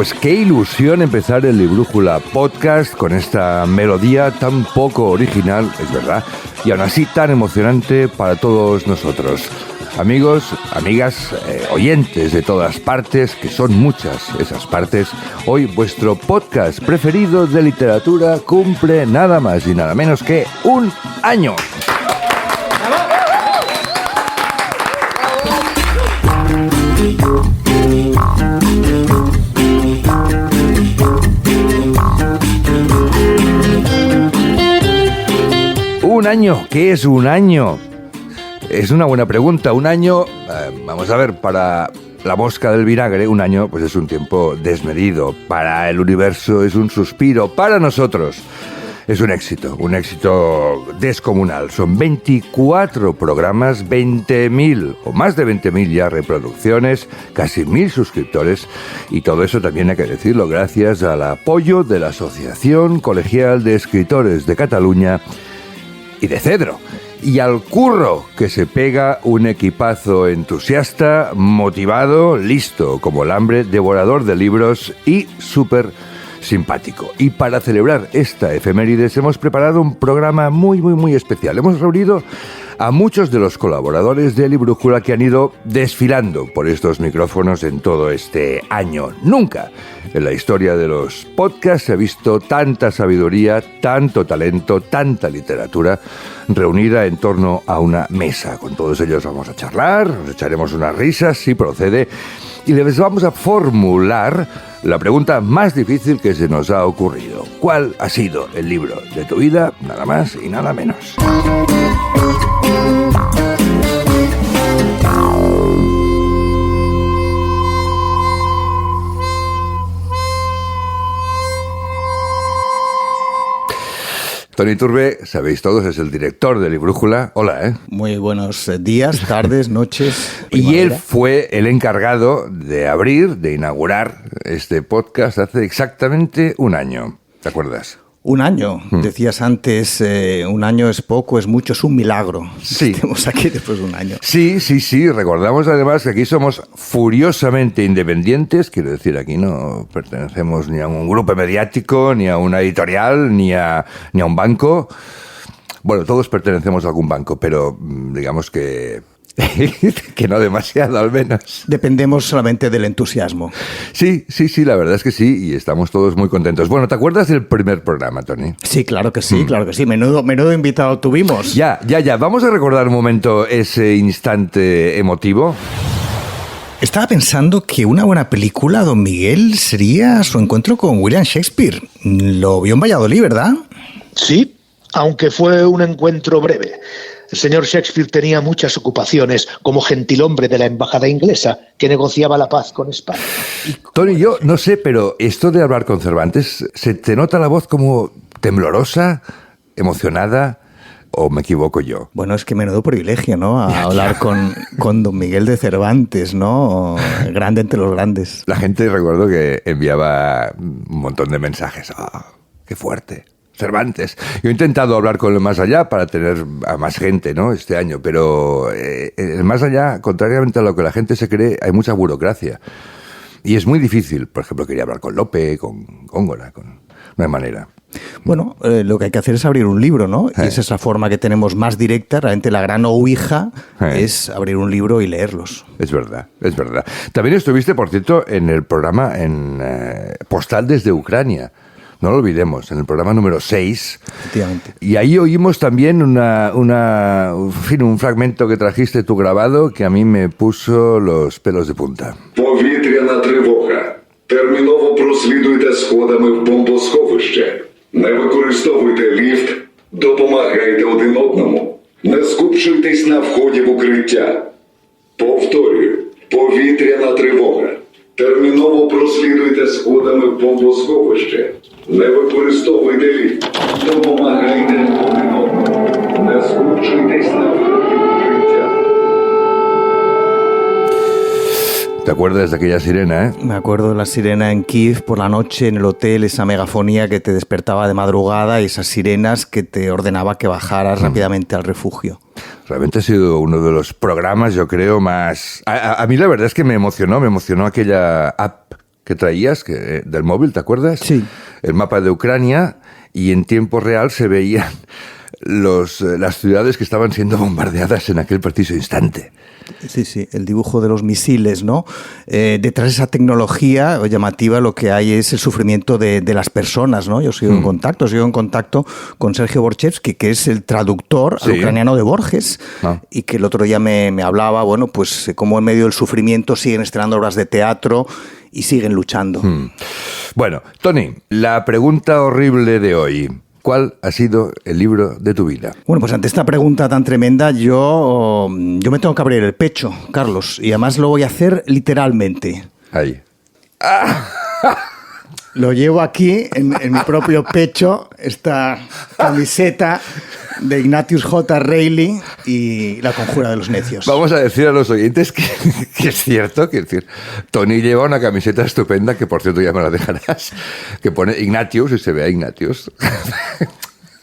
Pues qué ilusión empezar el Librújula Podcast con esta melodía tan poco original, es verdad, y aún así tan emocionante para todos nosotros. Amigos, amigas, oyentes de todas partes, que son muchas esas partes, hoy vuestro podcast preferido de literatura cumple nada más y nada menos que un año. ¿Un año? ¿Qué es un año? Es una buena pregunta. Un año, vamos a ver, para la mosca del vinagre, un año pues es un tiempo desmedido. Para el universo es un suspiro. Para nosotros es un éxito descomunal. Son 24 programas, 20.000 o más de 20.000 ya reproducciones, casi 1.000 suscriptores. Y todo eso también hay que decirlo gracias al apoyo de la Asociación Colegial de Escritores de Cataluña y de Cedro, y al curro que se pega un equipazo entusiasta, motivado, listo como el hambre, devorador de libros y súper simpático. Y para celebrar esta efemérides hemos preparado un programa muy especial. Hemos reunido a muchos de los colaboradores de Librújula que han ido desfilando por estos micrófonos en todo este año. Nunca en la historia de los podcasts se ha visto tanta sabiduría, tanto talento, tanta literatura reunida en torno a una mesa. Con todos ellos vamos a charlar, nos echaremos unas risas, si procede, y les vamos a formular la pregunta más difícil que se nos ha ocurrido. ¿Cuál ha sido el libro de tu vida? Nada más y nada menos. Toni Iturbe, sabéis todos, es el director de Librújula. Hola, Muy buenos días, tardes, noches. Y él fue el encargado de abrir, de inaugurar este podcast hace exactamente un año. ¿Te acuerdas? Un año. Decías antes, un año es poco, es mucho, es un milagro. Sí. Estamos aquí después de un año. Sí. Recordamos además que aquí somos furiosamente independientes. Quiero decir, aquí no pertenecemos ni a un grupo mediático, ni a una editorial, ni a un banco. Bueno, todos pertenecemos a algún banco, pero digamos que no demasiado, al menos. Dependemos solamente del entusiasmo. Sí, la verdad es que sí, y estamos todos muy contentos. Bueno, ¿te acuerdas del primer programa, Toni? Sí, claro que sí, claro que sí. Menudo invitado tuvimos. Ya. Vamos a recordar un momento ese instante emotivo. Estaba pensando que una buena película, don Miguel, sería su encuentro con William Shakespeare. Lo vio en Valladolid, ¿verdad? Sí, aunque fue un encuentro breve. El señor Shakespeare tenía muchas ocupaciones como gentilhombre de la embajada inglesa que negociaba la paz con España. Toni, yo no sé, pero esto de hablar con Cervantes, ¿se te nota la voz como temblorosa, emocionada, o me equivoco yo? Bueno, es que menudo privilegio, ¿no? Hablar con don Miguel de Cervantes, ¿no? Grande entre los grandes. La gente, recuerdo que enviaba un montón de mensajes. ¡Qué fuerte! Cervantes. Yo he intentado hablar con el Más Allá para tener a más gente, ¿no? Este año, pero el Más Allá, contrariamente a lo que la gente se cree, hay mucha burocracia. Y es muy difícil. Por ejemplo, quería hablar con Lope, con Góngora, no hay manera. Bueno, lo que hay que hacer es abrir un libro, ¿no? Y esa es la forma que tenemos más directa. Realmente la gran ouija es abrir un libro y leerlos. Es verdad. También estuviste, por cierto, en el programa Postal desde Ucrania. No lo olvidemos, en el programa número 6. Efectivamente. Y ahí oímos también un fragmento que trajiste tú grabado que a mí me puso los pelos de punta. Повітряна тривога. Терміново прослідуйте сходами в бомбосховище. Не використовуйте ліфт. Допомагайте один одному. Не скупчуйтесь на вході в укриття. Повторюю, повітряна тривога. Терміново прослідуйте сходами в бомбосховище. Не використовуйте ліфт. Допомагайте один одному. Не скупчуйтесь на вході в укриття. ¿Te acuerdas de aquella sirena, Me acuerdo de la sirena en Kiev por la noche en el hotel, esa megafonía que te despertaba de madrugada y esas sirenas que te ordenaba que bajaras rápidamente al refugio. Realmente ha sido uno de los programas, yo creo, más... A mí la verdad es que me emocionó aquella app que traías del móvil, ¿te acuerdas? Sí. El mapa de Ucrania, y en tiempo real se veían las ciudades que estaban siendo bombardeadas en aquel preciso instante. Sí, el dibujo de los misiles, ¿no? Detrás de esa tecnología llamativa lo que hay es el sufrimiento de las personas, ¿no? Yo sigo en contacto con Sergio Borchevsky, que es el traductor al ucraniano de Borges, y que el otro día me hablaba, bueno, pues cómo en medio del sufrimiento siguen estrenando obras de teatro y siguen luchando. Bueno, Tony, la pregunta horrible de hoy. ¿Cuál ha sido el libro de tu vida? Bueno, pues ante esta pregunta tan tremenda, yo me tengo que abrir el pecho, Carlos, y además lo voy a hacer literalmente. Ahí. Lo llevo aquí, en mi propio pecho, esta camiseta de Ignatius J. Reilly y La conjura de los necios. Vamos a decir a los oyentes que es cierto, que decir, Tony lleva una camiseta estupenda, que por cierto ya me la dejarás, que pone Ignatius y se ve a Ignatius.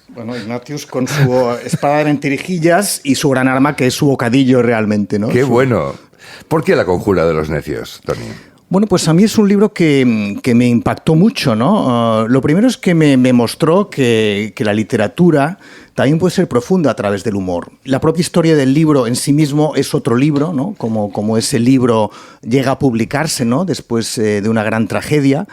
Bueno, Ignatius con su espada de mentirijillas y su gran arma, que es su bocadillo realmente, ¿no? ¡Qué bueno! ¿Por qué La conjura de los necios, Tony? Bueno, pues a mí es un libro que me impactó mucho, ¿no? Lo primero es que me mostró que la literatura también puede ser profunda a través del humor. La propia historia del libro en sí mismo es otro libro, ¿no? Como ese libro llega a publicarse, ¿no? Después de una gran tragedia,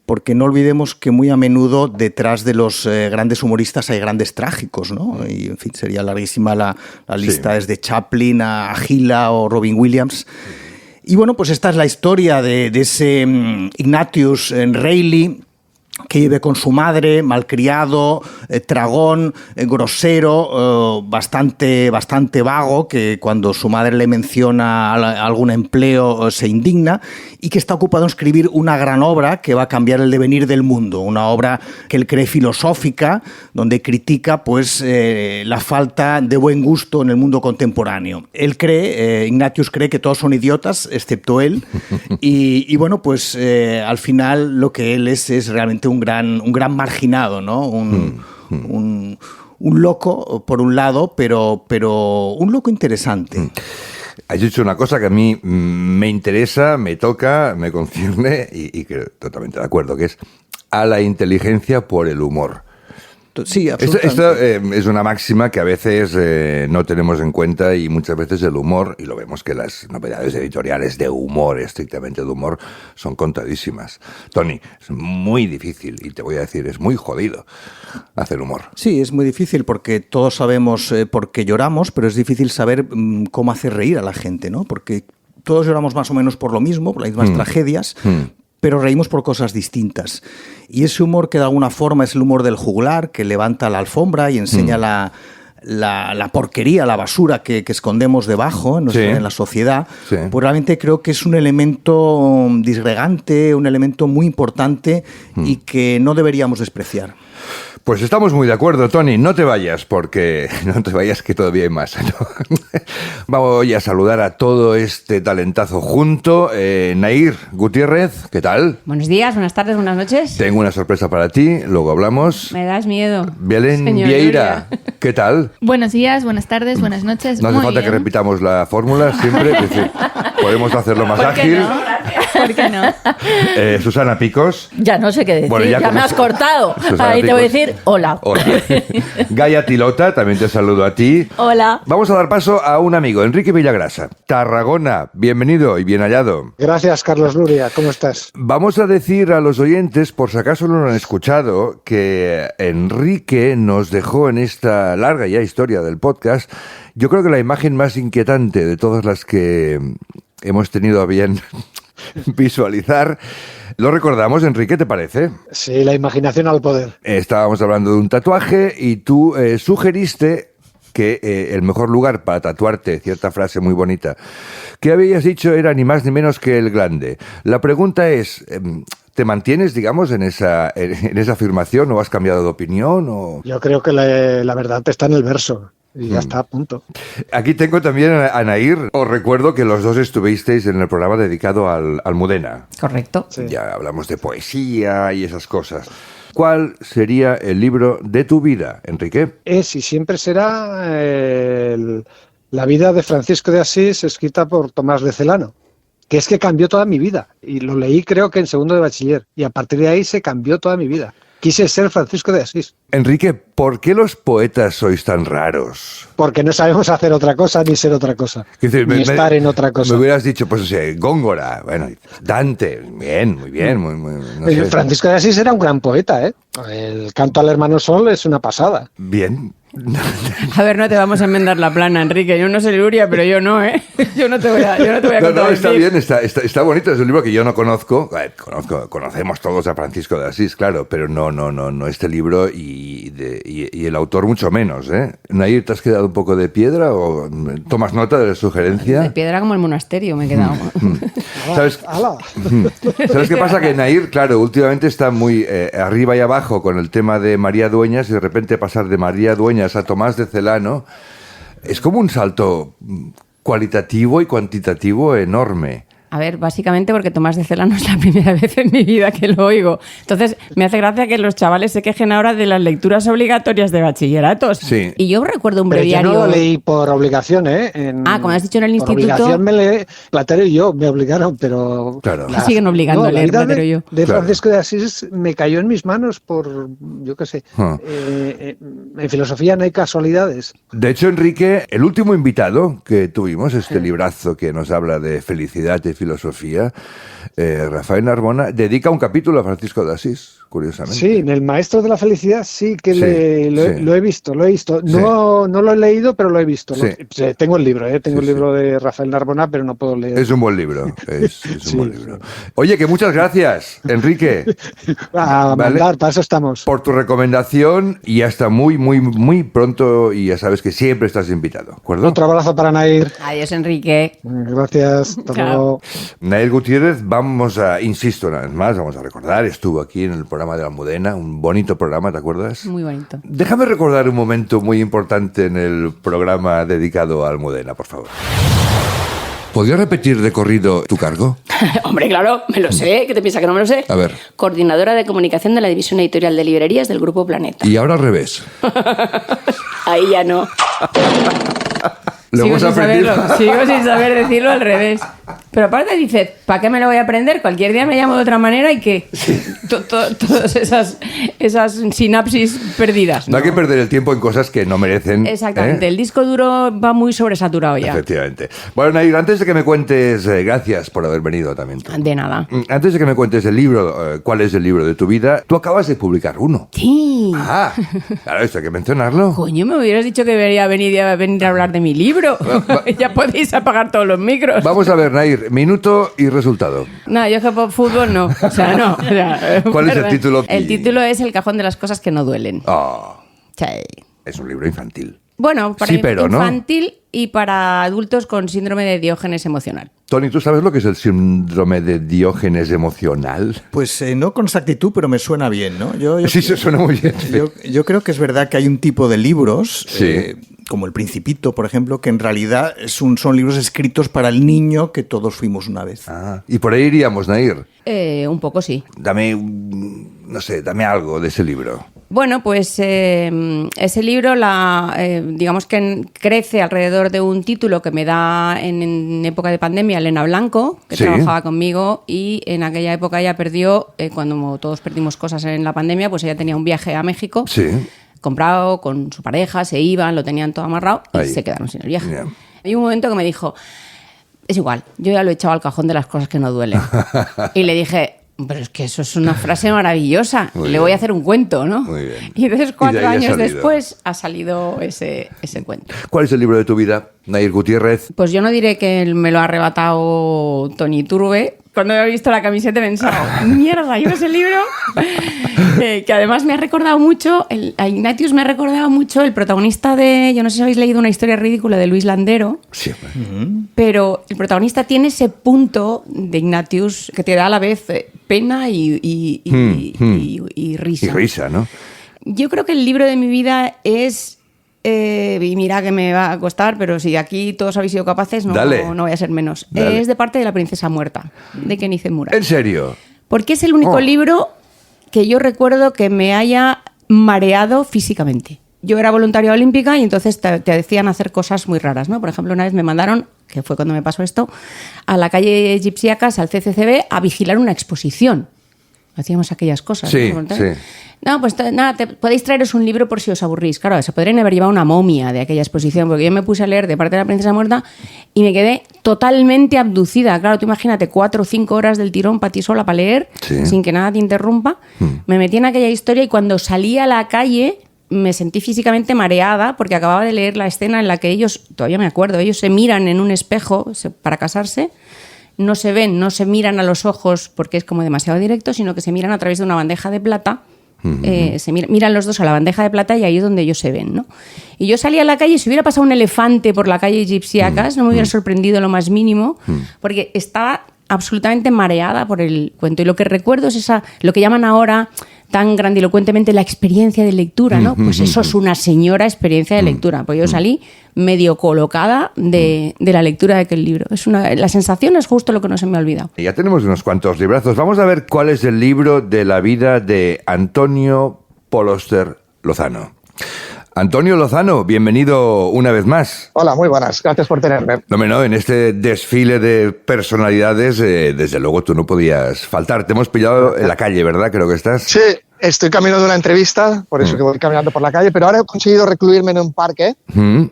porque no olvidemos que muy a menudo detrás de los grandes humoristas hay grandes trágicos, ¿no? Y, en fin, sería larguísima la lista desde Chaplin a Gila o Robin Williams. Y bueno, pues esta es la historia de ese Ignatius Reilly, que vive con su madre, malcriado, tragón, grosero, bastante vago, que cuando su madre le menciona algún empleo se indigna, y que está ocupado en escribir una gran obra que va a cambiar el devenir del mundo, una obra que él cree filosófica, donde critica pues la falta de buen gusto en el mundo contemporáneo. Él cree, Ignatius cree que todos son idiotas, excepto él, y bueno, pues al final lo que él es realmente un gran marginado, ¿no? Un loco, por un lado, pero un loco interesante. Has dicho una cosa que a mí me interesa, me toca, me concierne y que totalmente de acuerdo, que es a la inteligencia por el humor. Sí, absolutamente. Esto es una máxima que a veces no tenemos en cuenta, y muchas veces el humor, y lo vemos que las novedades editoriales de humor, estrictamente de humor, son contadísimas. Tony, es muy difícil, y te voy a decir, es muy jodido hacer humor. Sí, es muy difícil porque todos sabemos por qué lloramos, pero es difícil saber cómo hacer reír a la gente, ¿no? Porque todos lloramos más o menos por lo mismo, por las mismas tragedias, pero reímos por cosas distintas. Y ese humor que de alguna forma es el humor del juglar, que levanta la alfombra y enseña la porquería, la basura que escondemos debajo en la sociedad, pues realmente creo que es un elemento disgregante, un elemento muy importante y que no deberíamos despreciar. Pues estamos muy de acuerdo, Tony. No te vayas, porque no te vayas, que todavía hay más, ¿no? Vamos hoy a saludar a todo este talentazo junto. Nair Gutiérrez, ¿qué tal? Buenos días, buenas tardes, buenas noches. Tengo una sorpresa para ti, luego hablamos. Me das miedo. Belén Vieira, ¿qué tal? Buenos días, buenas tardes, buenas noches. No hace falta que repitamos la fórmula siempre, es decir, podemos hacerlo más ágil. ¿Por qué no? Susana Picos. Ya no sé qué decir, Bueno, ya me has cortado. Susana Ahí te voy a Picos. decir hola. Hola. Gaia Tilota, también te saludo a ti. Hola. Vamos a dar paso a un amigo, Enrique Villagrasa. Tarragona, bienvenido y bien hallado. Gracias, Carlos Luria. ¿Cómo estás? Vamos a decir a los oyentes, por si acaso no lo han escuchado, que Enrique nos dejó en esta larga ya historia del podcast, yo creo que la imagen más inquietante de todas las que hemos tenido a bien visualizar. ¿Lo recordamos, Enrique, te parece? Sí, la imaginación al poder. Estábamos hablando de un tatuaje y tú sugeriste que el mejor lugar para tatuarte cierta frase muy bonita que habías dicho era ni más ni menos que el glande. La pregunta es, ¿te mantienes, digamos, en esa afirmación o has cambiado de opinión? O... Yo creo que la verdad está en el verso. Y ya está, punto. Aquí tengo también a Nair. Os recuerdo que los dos estuvisteis en el programa dedicado al Almudena. Correcto. Sí. Ya hablamos de poesía y esas cosas. ¿Cuál sería el libro de tu vida, Enrique? Es y siempre será la vida de Francisco de Asís, escrita por Tomás de Celano. que es que cambió toda mi vida. Y lo leí creo que en segundo de bachiller. Y a partir de ahí se cambió toda mi vida. Quise ser Francisco de Asís. Enrique, ¿por qué los poetas sois tan raros? Porque no sabemos hacer otra cosa ni ser otra cosa. Es decir, ni estar en otra cosa. Me hubieras dicho, pues, o sea, Góngora, bueno, Dante, bien, muy bien. No sé. Francisco de Asís era un gran poeta, ¿eh? El canto al hermano Sol es una pasada. Bien. A ver, no te vamos a enmendar la plana, Enrique. Yo no sé Luria, pero yo no, ¿eh? Yo no te voy a No, contar. está bien, está bonito. Es un libro que yo no conozco. Conocemos todos a Francisco de Asís, claro, pero no este libro y el autor mucho menos, ¿eh? Nair, ¿te has quedado un poco de piedra o tomas nota de la sugerencia? De piedra como el monasterio me he quedado. ¿Sabes qué pasa? Que Nair, claro, últimamente está muy arriba y abajo con el tema de María Dueñas y de repente pasar de María Dueñas a Tomás de Celano es como un salto cualitativo y cuantitativo enorme. A ver, básicamente porque Tomás de Celano es la primera vez en mi vida que lo oigo. Entonces, me hace gracia que los chavales se quejen ahora de las lecturas obligatorias de bachilleratos. Sí. Y yo recuerdo un Pero breviario... yo no lo leí por obligación, ¿eh? Como has dicho en el por instituto... obligación me leí... Platero y yo me obligaron, pero... Claro. Me siguen obligando a leer Platero y yo. De Claro. Francisco de Asís me cayó en mis manos por, yo qué sé, en filosofía no hay casualidades. De hecho, Enrique, el último invitado que tuvimos, este librazo que nos habla de felicidad y filosofía, Rafael Narbona, dedica un capítulo a Francisco de Asís, curiosamente. Sí, en El Maestro de la Felicidad sí que Sí. lo he visto. No lo he leído, pero lo he visto. Sí. Tengo el libro, tengo Sí, el libro de Rafael Narbona, pero no puedo leer. Es un buen libro, es un Sí, buen libro. Oye, que muchas gracias, Enrique, A Vale. mandar, para eso estamos. por tu recomendación y hasta muy, muy, muy pronto, y ya sabes que siempre estás invitado, ¿de acuerdo? Otro abrazo para Nair. Adiós, Enrique. Gracias. Hasta Chao. luego. Nair Gutiérrez, insisto una vez más, vamos a recordar, estuvo aquí en el programa de la Almudena, un bonito programa, ¿te acuerdas? Muy bonito. Déjame recordar un momento muy importante en el programa dedicado a Almudena, por favor. ¿Podrías repetir de corrido tu cargo? Hombre, claro, me lo sé. ¿Qué te piensas que no me lo sé? A ver. Coordinadora de comunicación de la División Editorial de Librerías del Grupo Planeta. Y ahora al revés. Ahí ya no. Lo hemos aprendido. Sigo sin saber decirlo al revés. Pero aparte dices, ¿para qué me lo voy a aprender? Cualquier día me llamo de otra manera y que todas esas sinapsis perdidas. No hay que perder el tiempo en cosas que no merecen. Exactamente, ¿eh? el disco duro va muy sobresaturado ya. Efectivamente. Bueno, Nair, antes de que me cuentes, gracias por haber venido también tú. De nada. Antes de que me cuentes el libro, cuál es el libro de tu vida, tú acabas de publicar uno. Sí. Ah, claro, esto hay que mencionarlo. Coño, me hubieras dicho que debería venir a hablar de mi libro. Ya podéis apagar todos los micros. Vamos a ver, Nair, minuto y resultado. No, yo que por fútbol no. O sea, no. O sea, ¿Cuál es el título? El título es El cajón de las cosas que no duelen. Oh, Sí. es un libro infantil. Bueno, para Sí, pero, ¿no? infantil y para adultos con síndrome de Diógenes emocional. Tony, ¿tú sabes lo que es el síndrome de Diógenes emocional? Pues no con exactitud, pero me suena bien, ¿no? Sí, se suena muy bien. Yo creo que es verdad que hay un tipo de libros, Sí. como El Principito, por ejemplo, que en realidad son libros escritos para el niño que todos fuimos una vez. Ah, y por ahí iríamos, Nair. Un poco sí. Dame, no sé, dame algo de ese libro. Bueno, pues ese libro, digamos que crece alrededor de un título que me da en época de pandemia Elena Blanco, que Sí. trabajaba conmigo, y en aquella época ella perdió, cuando todos perdimos cosas en la pandemia, pues ella tenía un viaje a México, Sí. comprado con su pareja, se iban, lo tenían todo amarrado y Ahí. se quedaron sin el viaje. Ya. Hay un momento que me dijo, es igual, yo ya lo he echado al cajón de las cosas que no duelen. Y le dije, pero es que eso es una frase maravillosa, Muy le voy a bien. hacer un cuento, ¿no? Muy bien. Y entonces Y de 4 ahí ha años salido. después ha salido ese cuento. ¿Cuál es el libro de tu vida, Nair Gutiérrez? Pues yo no diré que me lo ha arrebatado Tony Turbe. Cuando he visto la camiseta he pensado, mierda, yo ese libro, que además me ha recordado mucho, a Ignatius me ha recordado mucho el protagonista de, yo no sé si habéis leído Una historia ridícula de Luis Landero, Siempre. pero el protagonista tiene ese punto de Ignatius que te da a la vez pena y risa. Y risa, ¿no? Yo creo que el libro de mi vida es... y mira que me va a costar, pero si aquí todos habéis sido capaces, no voy a ser menos. Dale. Es de parte de La princesa muerta, de Kenny Zemura. ¿En serio? Porque es el único Oh. libro que yo recuerdo que me haya mareado físicamente. Yo era voluntaria olímpica y entonces te decían hacer cosas muy raras, ¿no? Por ejemplo, una vez me mandaron que fue cuando me pasó esto, a la calle Egipciacas, al CCCB, a vigilar una exposición. Hacíamos aquellas cosas. Sí, ¿no? sí. No, pues nada, podéis traeros un libro por si os aburrís. Claro, se podrían haber llevado una momia de aquella exposición, porque yo me puse a leer de parte de la princesa muerta y me quedé totalmente abducida. Claro, tú imagínate 4 o 5 horas del tirón para ti sola para leer, Sí. sin que nada te interrumpa. Me metí en aquella historia y cuando salí a la calle me sentí físicamente mareada porque acababa de leer la escena en la que ellos, todavía me acuerdo, ellos se miran en un espejo para casarse. No se ven, no se miran a los ojos porque es como demasiado directo, sino que se miran a través de una bandeja de plata. Miran los dos a la bandeja de plata y ahí es donde ellos se ven, ¿no? Y yo salí a la calle, si hubiera pasado un elefante por la calle Egipciacas, no me hubiera sorprendido lo más mínimo, porque estaba absolutamente mareada por el cuento. Y lo que recuerdo es lo que llaman ahora tan grandilocuentemente la experiencia de lectura, ¿no? Pues eso es una señora experiencia de lectura. Pues yo salí medio colocada de la lectura de aquel libro. La sensación es justo lo que no se me ha olvidado. Ya tenemos unos cuantos librazos. Vamos a ver cuál es el libro de la vida de Antonio Paul Auster Lozano. Antonio Lozano, bienvenido una vez más. Hola, muy buenas. Gracias por tenerme. No, en este desfile de personalidades, desde luego tú no podías faltar. Te hemos pillado en la calle, ¿verdad? Creo que estás. Sí, estoy camino de una entrevista, por eso que voy caminando por la calle, pero ahora he conseguido recluirme en un parque,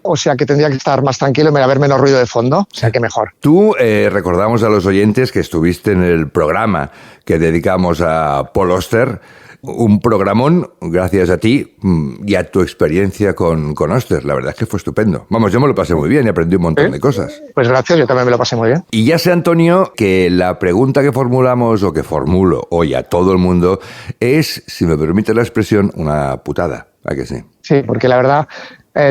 o sea que tendría que estar más tranquilo y me va a haber menos ruido de fondo, o sea que mejor. Tú, recordamos a los oyentes que estuviste en el programa que dedicamos a Paul Auster, un programón gracias a ti y a tu experiencia con Auster. La verdad es que fue estupendo. Vamos, yo me lo pasé muy bien y aprendí un montón de cosas. Pues gracias, yo también me lo pasé muy bien. Y ya sé, Antonio, que la pregunta que formulamos o que formulo hoy a todo el mundo es, si me permite la expresión, una putada. ¿A que sí? Sí, porque la verdad,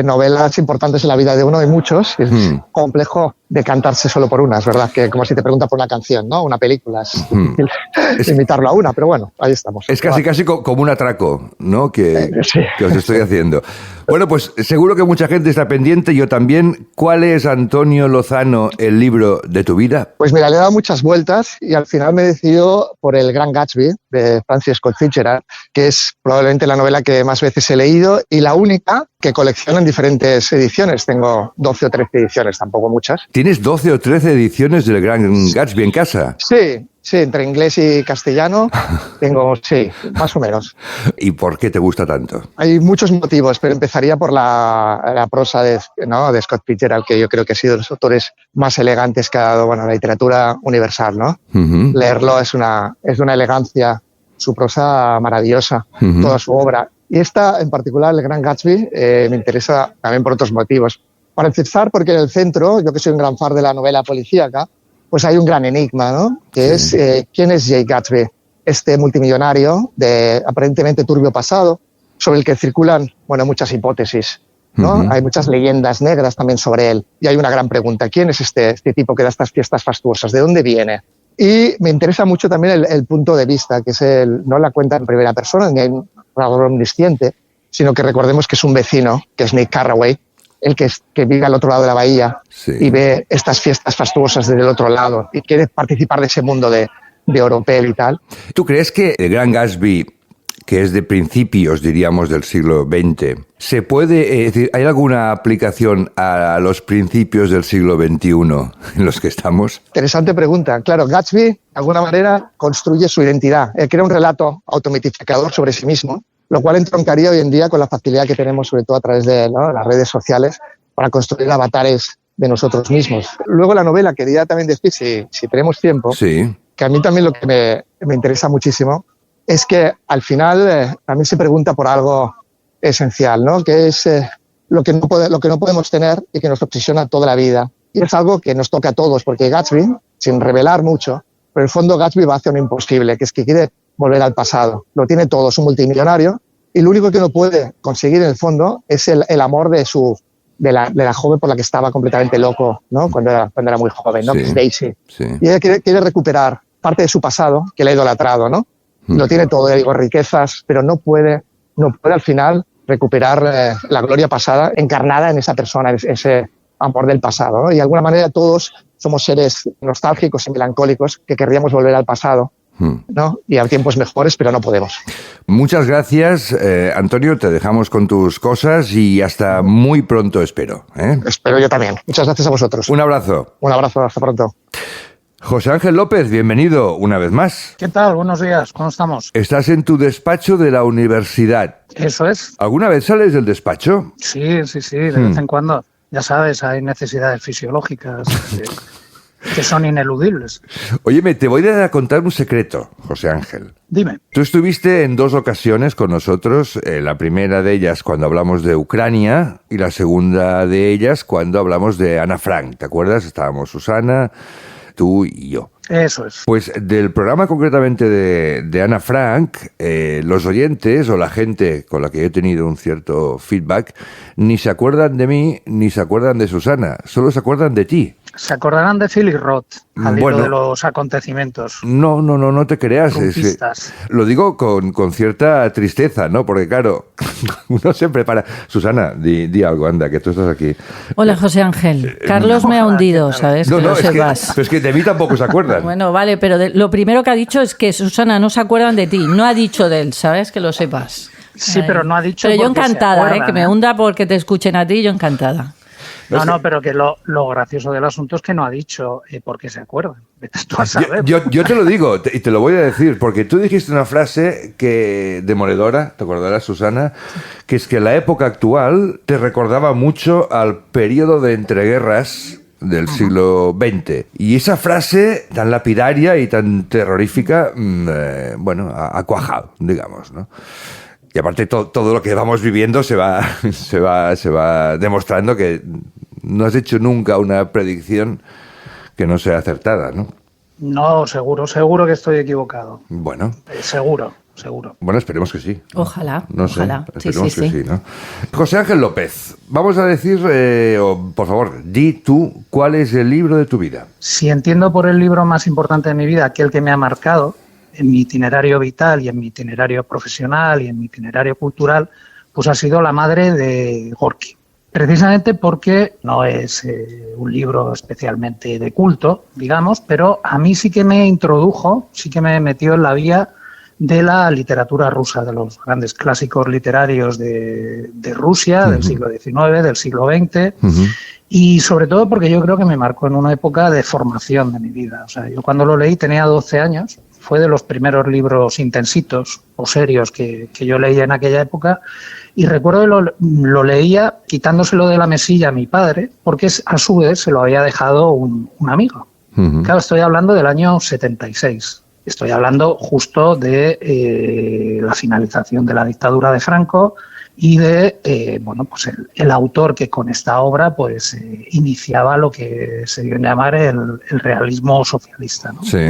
novelas importantes en la vida de uno hay muchos. Es complejo decantarse solo por una, es verdad, que como si te pregunta por una canción, ¿no? Una película, es imitarlo a una, pero bueno, ahí estamos. Es casi como un atraco, ¿no? Que os estoy haciendo. Bueno, pues seguro que mucha gente está pendiente, yo también. ¿Cuál es, Antonio Lozano, el libro de tu vida? Pues mira, le he dado muchas vueltas y al final me he decidido por El Gran Gatsby, de Francis Scott Fitzgerald, que es probablemente la novela que más veces he leído y la única que colecciono en diferentes ediciones. Tengo 12 o 13 ediciones, tampoco muchas. ¿Tienes 12 o 13 ediciones del Gran Gatsby en casa? Sí, entre inglés y castellano tengo, sí, más o menos. ¿Y por qué te gusta tanto? Hay muchos motivos, pero empezaría por la prosa de Scott Fitzgerald, que yo creo que ha sido de los autores más elegantes que ha dado la literatura universal, ¿no? Leerlo es una elegancia, su prosa maravillosa, toda su obra. Y esta, en particular, El Gran Gatsby, me interesa también por otros motivos. Para empezar, porque en el centro, yo que soy un gran fan de la novela policíaca, pues hay un gran enigma, ¿no? Que es ¿quién es Jay Gatsby? Este multimillonario de aparentemente turbio pasado, sobre el que circulan, muchas hipótesis, ¿no? Hay muchas leyendas negras también sobre él. Y hay una gran pregunta, ¿quién es este tipo que da estas fiestas fastuosas? ¿De dónde viene? Y me interesa mucho también el punto de vista, que es no la cuenta en primera persona, ni hay un narrador omnisciente, sino que recordemos que es un vecino, que es Nick Carraway, el que vive al otro lado de la bahía y ve estas fiestas fastuosas desde el otro lado y quiere participar de ese mundo de oropel y tal. ¿Tú crees que El Gran Gatsby, que es de principios, diríamos, del siglo XX, se puede, es decir, ¿hay alguna aplicación a los principios del siglo XXI en los que estamos? Interesante pregunta. Claro, Gatsby, de alguna manera, construye su identidad. Él crea un relato automitificador sobre sí mismo, lo cual entroncaría hoy en día con la facilidad que tenemos, sobre todo a través de las redes sociales, para construir avatares de nosotros mismos. Luego la novela, quería también decir, si tenemos tiempo, que a mí también lo que me interesa muchísimo es que al final también se pregunta por algo esencial, ¿no? Que es lo que no podemos tener y que nos obsesiona toda la vida. Y es algo que nos toca a todos, porque Gatsby, sin revelar mucho, pero en el fondo Gatsby va hacia un imposible, que es que quiere volver al pasado. Lo tiene todo, es un multimillonario, y lo único que no puede conseguir en el fondo es el amor de la joven por la que estaba completamente loco, ¿no? Cuando era muy joven, ¿no? Que es Daisy. Y ella quiere recuperar parte de su pasado, que le ha idolatrado, ¿no? Lo tiene todo, digo, riquezas, pero no puede al final recuperar la gloria pasada encarnada en esa persona, ese amor del pasado, ¿no? Y de alguna manera todos somos seres nostálgicos y melancólicos que querríamos volver al pasado ¿no? Y a tiempos mejores, pero no podemos. Muchas gracias, Antonio. Te dejamos con tus cosas y hasta muy pronto, espero. Espero yo también. Muchas gracias a vosotros. Un abrazo. Un abrazo, hasta pronto. José Ángel López, bienvenido una vez más. ¿Qué tal? Buenos días, ¿cómo estamos? Estás en tu despacho de la universidad. Eso es. ¿Alguna vez sales del despacho? Sí, de vez en cuando. Ya sabes, hay necesidades fisiológicas que son ineludibles. Óyeme, te voy a contar un secreto, José Ángel. Dime. Tú estuviste en 2 ocasiones con nosotros, la primera de ellas cuando hablamos de Ucrania y la segunda de ellas cuando hablamos de Ana Frank. ¿Te acuerdas? Estábamos Susana, tú y yo. Eso es. Pues del programa concretamente de Ana Frank, los oyentes o la gente con la que he tenido un cierto feedback ni se acuerdan de mí ni se acuerdan de Susana, solo se acuerdan de ti. Se acordarán de Philip Roth al hilo de los acontecimientos. No te creas. Lo digo con cierta tristeza, ¿no? Porque claro, uno se prepara. Susana, di algo, anda, que tú estás aquí. Hola, José Ángel. Carlos me ha hundido, ¿sabes? No, es que de mí tampoco se acuerdan. Bueno, vale, pero lo primero que ha dicho es que, Susana, no se acuerdan de ti. No ha dicho de él, ¿sabes? Que lo sepas. Sí, pero no ha dicho. Pero yo encantada, que me hunda porque te escuchen a ti, yo encantada. No, pero que lo gracioso del asunto es que no ha dicho por qué se acuerdan. Tú a saber. Yo te lo digo, y te lo voy a decir, porque tú dijiste una frase que demoledora, te acordarás, Susana, que es que la época actual te recordaba mucho al periodo de entreguerras del siglo XX. Y esa frase tan lapidaria y tan terrorífica, ha cuajado, digamos, ¿no? Y aparte todo lo que vamos viviendo se va demostrando que no has hecho nunca una predicción que no sea acertada, ¿no? No, seguro que estoy equivocado. Bueno. Seguro. Bueno, esperemos que sí. Ojalá. No sé, ojalá. esperemos que sí, ¿no? José Ángel López, vamos a decir, por favor, di tú cuál es el libro de tu vida. Si entiendo por el libro más importante de mi vida, aquel que me ha marcado en mi itinerario vital y en mi itinerario profesional y en mi itinerario cultural, pues ha sido La madre de Gorki. Precisamente porque no es un libro especialmente de culto, digamos, pero a mí sí que me introdujo, sí que me metió en la vía de la literatura rusa, de los grandes clásicos literarios de Rusia, del siglo XIX, del siglo XX, y sobre todo porque yo creo que me marcó en una época de formación de mi vida. O sea, yo cuando lo leí tenía 12 años, fue de los primeros libros intensitos o serios que yo leía en aquella época, y recuerdo que lo leía quitándoselo de la mesilla a mi padre, porque a su vez se lo había dejado un amigo. Claro, estoy hablando del año 76. Estoy hablando justo de la finalización de la dictadura de Franco y de el autor que con esta obra pues iniciaba lo que se dio a llamar el realismo socialista, ¿no? Sí.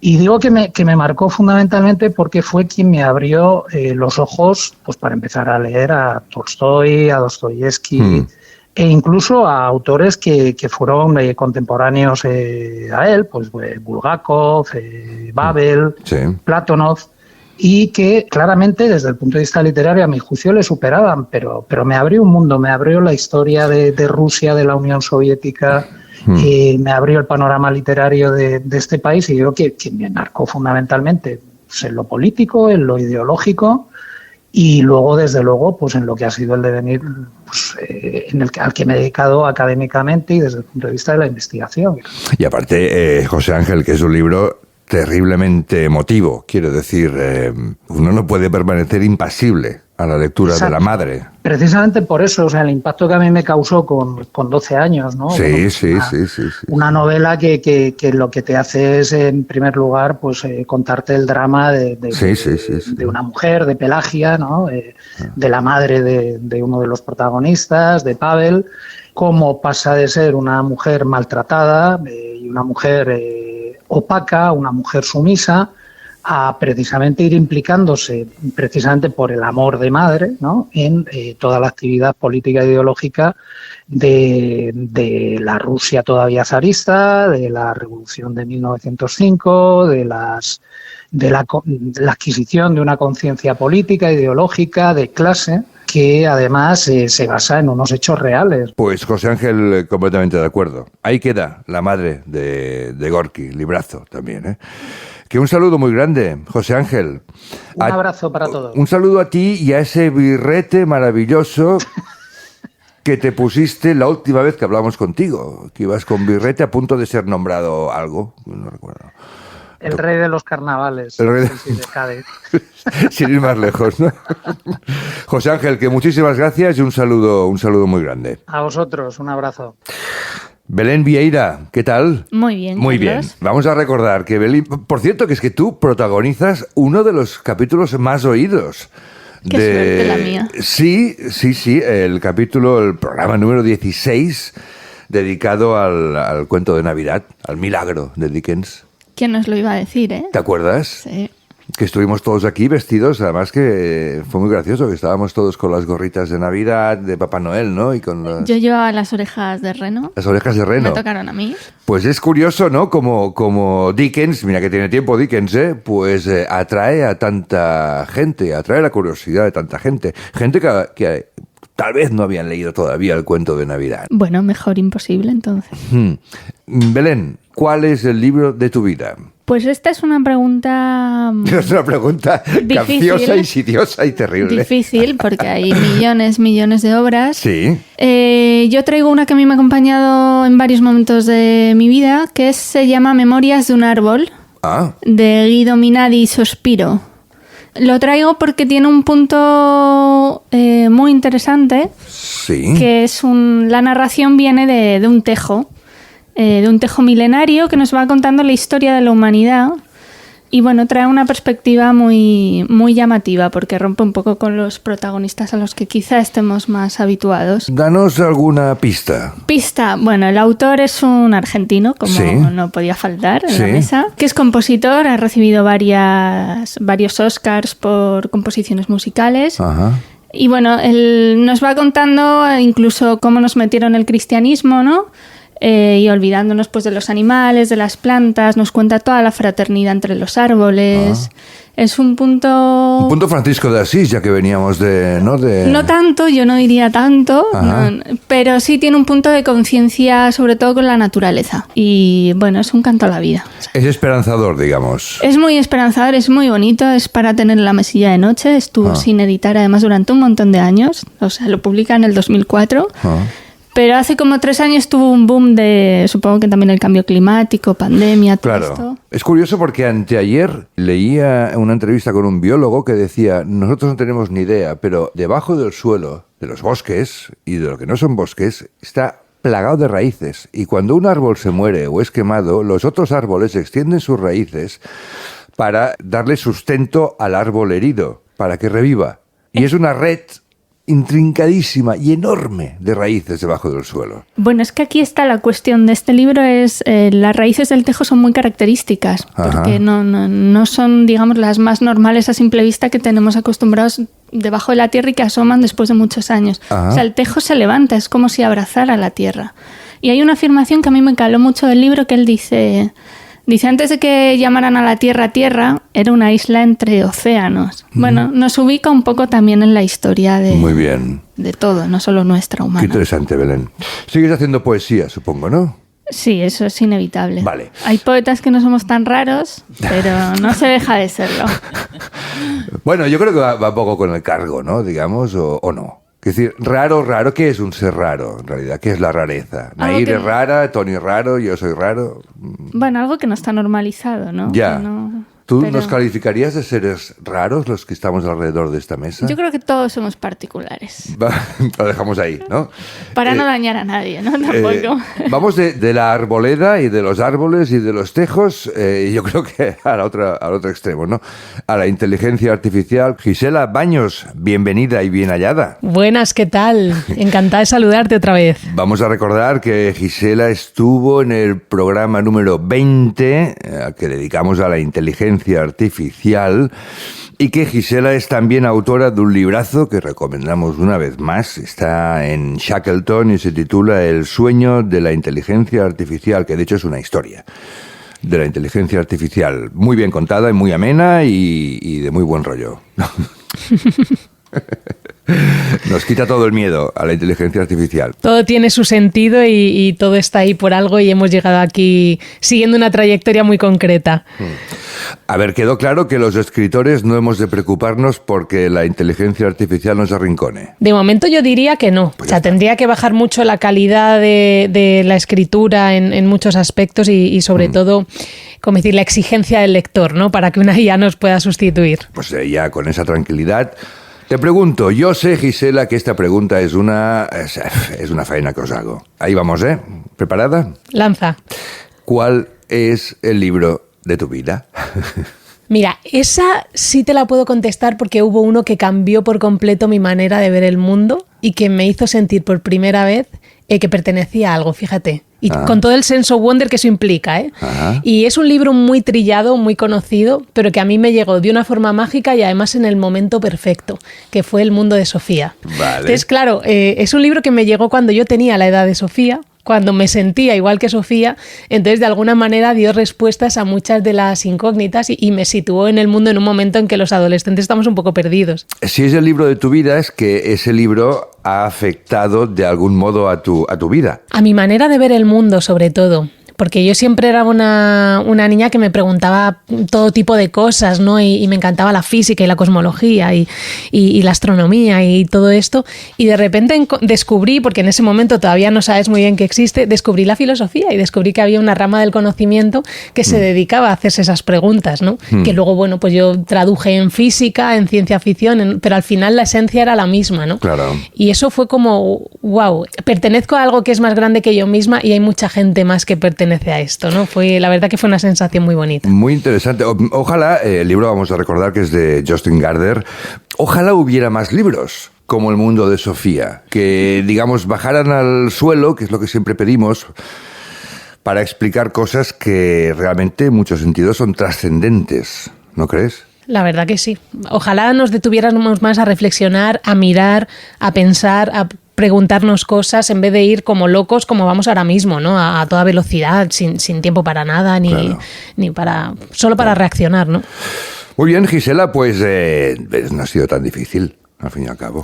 Y digo que me marcó fundamentalmente porque fue quien me abrió los ojos pues para empezar a leer a Tolstói, a Dostoyevsky, e incluso a autores que fueron contemporáneos a él, pues Bulgakov, Babel, Platonov, y que claramente desde el punto de vista literario a mi juicio le superaban, pero me abrió un mundo, me abrió la historia de Rusia, de la Unión Soviética, me abrió el panorama literario de este país, y yo que me marcó fundamentalmente pues, en lo político, en lo ideológico, y luego, desde luego, pues en lo que ha sido el devenir pues, al que me he dedicado académicamente y desde el punto de vista de la investigación. Y aparte, José Ángel, que es un libro terriblemente emotivo, quiero decir, uno no puede permanecer impasible a la lectura de La madre. Precisamente por eso, o sea, el impacto que a mí me causó con 12 años, ¿no? Sí. Una novela que lo que te hace es, en primer lugar, pues contarte el drama de una mujer, de Pelagia, ¿no? De la madre de uno de los protagonistas, de Pavel, cómo pasa de ser una mujer maltratada y una mujer opaca, una mujer sumisa, a precisamente ir implicándose, precisamente por el amor de madre, ¿no? En toda la actividad política e ideológica de la Rusia todavía zarista, de la Revolución de 1905, de la adquisición de una conciencia política, ideológica, de clase, que además se basa en unos hechos reales. Pues José Ángel, completamente de acuerdo. Ahí queda La madre de Gorki, librazo también, ¿eh? Que un saludo muy grande, José Ángel. Un abrazo para todos. Un saludo a ti y a ese birrete maravilloso que te pusiste la última vez que hablamos contigo, que ibas con birrete a punto de ser nombrado algo, no recuerdo. El rey de los carnavales. El rey de... Sí, de Cádiz. Sin ir más lejos, ¿no? José Ángel, que muchísimas gracias y un saludo muy grande. A vosotros, un abrazo. Belén Vieira, ¿qué tal? Muy bien. Muy bien. Vamos a recordar que Belén... Por cierto, que es que tú protagonizas uno de los capítulos más oídos. Qué suerte la mía. Sí, el programa número 16, dedicado al cuento de Navidad, al milagro de Dickens. ¿Quién nos lo iba a decir, ¿Te acuerdas? Sí. Que estuvimos todos aquí vestidos, además que fue muy gracioso, que estábamos todos con las gorritas de Navidad, de Papá Noel, ¿no? Y con Yo llevaba las orejas de reno. Las orejas de reno. Me tocaron a mí. Pues es curioso, ¿no? Como Dickens, mira que tiene tiempo Dickens, pues atrae a tanta gente, atrae la curiosidad de tanta gente. Gente que tal vez no habían leído todavía el cuento de Navidad. Bueno, mejor imposible entonces. Belén, ¿cuál es el libro de tu vida? Pues esta es una pregunta... Es una pregunta difícil, capciosa, insidiosa y terrible. Difícil, porque hay millones de obras. Sí. Yo traigo una que a mí me ha acompañado en varios momentos de mi vida, que se llama Memorias de un árbol, de Guido Minadi Sospiro. Lo traigo porque tiene un punto muy interesante, que es la narración viene de un tejo. De un tejo milenario que nos va contando la historia de la humanidad y bueno, trae una perspectiva muy, muy llamativa porque rompe un poco con los protagonistas a los que quizá estemos más habituados. Danos alguna pista. Bueno, el autor es un argentino, como no podía faltar en la mesa, que es compositor, ha recibido varios Oscars por composiciones musicales. Y bueno, él nos va contando incluso cómo nos metieron el cristianismo, ¿no? Y olvidándonos pues de los animales, de las plantas, nos cuenta toda la fraternidad entre los árboles. Es un punto... Un punto Francisco de Asís, ya que veníamos de... No tanto, yo no diría tanto, pero sí tiene un punto de conciencia, sobre todo con la naturaleza. Y bueno, es un canto a la vida. Es esperanzador, digamos. Es muy esperanzador, es muy bonito, es para tener en la mesilla de noche. Estuvo sin editar además durante un montón de años, o sea, lo publica en el 2004. Pero hace como 3 años tuvo un boom de, supongo que también el cambio climático, pandemia, todo esto. Es curioso porque anteayer leía una entrevista con un biólogo que decía, nosotros no tenemos ni idea, pero debajo del suelo, de los bosques y de lo que no son bosques, está plagado de raíces. Y cuando un árbol se muere o es quemado, los otros árboles extienden sus raíces para darle sustento al árbol herido, para que reviva. Y es una red intrincadísima y enorme de raíces debajo del suelo. Bueno, es que aquí está la cuestión de este libro, es las raíces del tejo son muy características, porque no son, digamos, las más normales a simple vista que tenemos acostumbrados debajo de la tierra y que asoman después de muchos años. O sea, el tejo se levanta, es como si abrazara la tierra. Y hay una afirmación que a mí me caló mucho del libro, que él dice, antes de que llamaran a la Tierra Tierra, era una isla entre océanos. Bueno, nos ubica un poco también en la historia de todo, no solo nuestra humana. Qué interesante, Belén. Sigues haciendo poesía, supongo, ¿no? Sí, eso es inevitable. Vale. Hay poetas que no somos tan raros, pero no se deja de serlo. Bueno, yo creo que va un poco con el cargo, ¿no? Digamos, o no. Es decir, raro, ¿qué es un ser raro, en realidad? ¿Qué es la rareza? Nair es rara, Tony es raro, yo soy raro. Bueno, algo que no está normalizado, ¿no? Ya. ¿Tú nos calificarías de seres raros los que estamos alrededor de esta mesa? Yo creo que todos somos particulares. Lo dejamos ahí, ¿no? Para no dañar a nadie, ¿no? Tampoco. Vamos de la arboleda y de los árboles y de los tejos, yo creo que al otro extremo, ¿no? A la inteligencia artificial. Gisela Baños, bienvenida y bien hallada. Buenas, ¿qué tal? Encantada de saludarte otra vez. Vamos a recordar que Gisela estuvo en el programa número 20, al que dedicamos a la inteligencia artificial, y que Gisela es también autora de un librazo que recomendamos una vez más. Está en Shackleton y se titula El sueño de la inteligencia artificial, que de hecho es una historia de la inteligencia artificial, muy bien contada y muy amena y de muy buen rollo. Nos quita todo el miedo a la inteligencia artificial. Todo tiene su sentido y todo está ahí por algo y hemos llegado aquí siguiendo una trayectoria muy concreta. A ver, quedó claro que los escritores no hemos de preocuparnos porque la inteligencia artificial nos arrincone. De momento yo diría que no. Pues o sea, tendría que bajar mucho la calidad de la escritura en muchos aspectos y sobre todo, como decir, la exigencia del lector, ¿no? Para que una IA nos pueda sustituir. Pues ya con esa tranquilidad te pregunto, yo sé, Gisela, que esta pregunta es una faena que os hago. Ahí vamos, ¿eh? ¿Preparada? Lanza. ¿Cuál es el libro de tu vida? Mira, esa sí te la puedo contestar porque hubo uno que cambió por completo mi manera de ver el mundo y que me hizo sentir por primera vez que pertenecía a algo, fíjate. Y con todo el sense of wonder que eso implica, ¿eh? Y es un libro muy trillado, muy conocido, pero que a mí me llegó de una forma mágica y además en el momento perfecto, que fue El mundo de Sofía. Vale. Entonces, claro, es un libro que me llegó cuando yo tenía la edad de Sofía, cuando me sentía igual que Sofía, entonces de alguna manera dio respuestas a muchas de las incógnitas y me situó en el mundo en un momento en que los adolescentes estamos un poco perdidos. Si es el libro de tu vida, es que ese libro ha afectado de algún modo a tu vida. A mi manera de ver el mundo, sobre todo. Porque yo siempre era una niña que me preguntaba todo tipo de cosas, ¿no? Y me encantaba la física y la cosmología y la astronomía y todo esto. Y de repente descubrí, porque en ese momento todavía no sabes muy bien que existe, descubrí la filosofía y descubrí que había una rama del conocimiento que se dedicaba a hacerse esas preguntas, ¿no? Que luego, bueno, pues yo traduje en física, en ciencia ficción, pero al final la esencia era la misma, ¿no? Claro. Y eso fue como, wow, pertenezco a algo que es más grande que yo misma y hay mucha gente más que pertenece a esto, ¿no? La verdad que fue una sensación muy bonita. Muy interesante. Ojalá, el libro vamos a recordar que es de Justin Gardner, ojalá hubiera más libros como El mundo de Sofía, que digamos bajaran al suelo, que es lo que siempre pedimos, para explicar cosas que realmente en muchos sentidos son trascendentes, ¿no crees? La verdad que sí. Ojalá nos detuviéramos más a reflexionar, a mirar, a pensar, a preguntarnos cosas en vez de ir como locos como vamos ahora mismo, ¿no? A toda velocidad, sin tiempo para nada, ni para solo para reaccionar, ¿no? Muy bien, Gisela, pues no ha sido tan difícil, al fin y al cabo.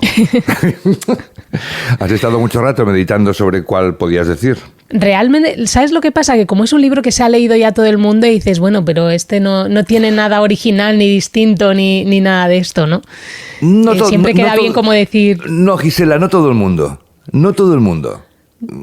Has estado mucho rato meditando sobre cuál podías decir. Realmente, ¿sabes lo que pasa? Que como es un libro que se ha leído ya todo el mundo y dices, bueno, pero este no tiene nada original, ni distinto, ni nada de esto, ¿no? Siempre queda bien como decir... No, Gisela, no todo el mundo. No todo el mundo.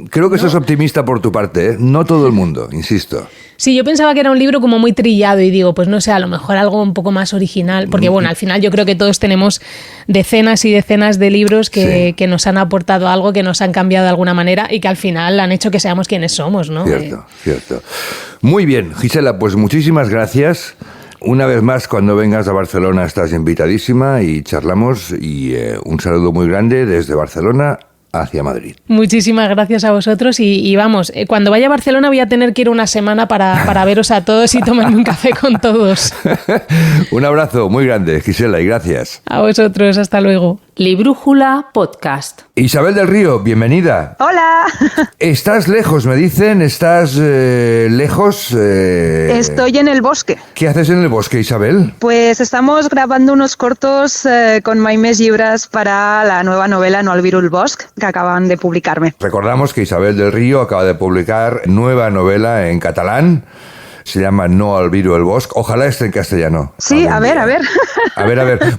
Creo que sos optimista por tu parte, ¿eh? No todo el mundo, insisto. Sí, yo pensaba que era un libro como muy trillado y digo, pues no sé, a lo mejor algo un poco más original, porque bueno, al final yo creo que todos tenemos decenas y decenas de libros que nos han aportado algo, que nos han cambiado de alguna manera y que al final han hecho que seamos quienes somos, ¿no? Cierto. Muy bien, Gisela, pues muchísimas gracias. Una vez más, cuando vengas a Barcelona estás invitadísima y charlamos y un saludo muy grande desde Barcelona hacia Madrid. Muchísimas gracias a vosotros y vamos, cuando vaya a Barcelona voy a tener que ir una semana para veros a todos y tomarme un café con todos. Un abrazo muy grande, Gisela, y gracias. A vosotros, hasta luego. Librújula Podcast. Isabel del Río, bienvenida. Hola. Estás lejos, me dicen, estás lejos. Estoy en el bosque. ¿Qué haces en el bosque, Isabel? Pues estamos grabando unos cortos con Maimés Llibres para la nueva novela No al viru el bosc, que acaban de publicarme. Recordamos que Isabel del Río acaba de publicar nueva novela en catalán. Se llama No al viru el bosc. Ojalá esté en castellano. Sí, a ver. A ver.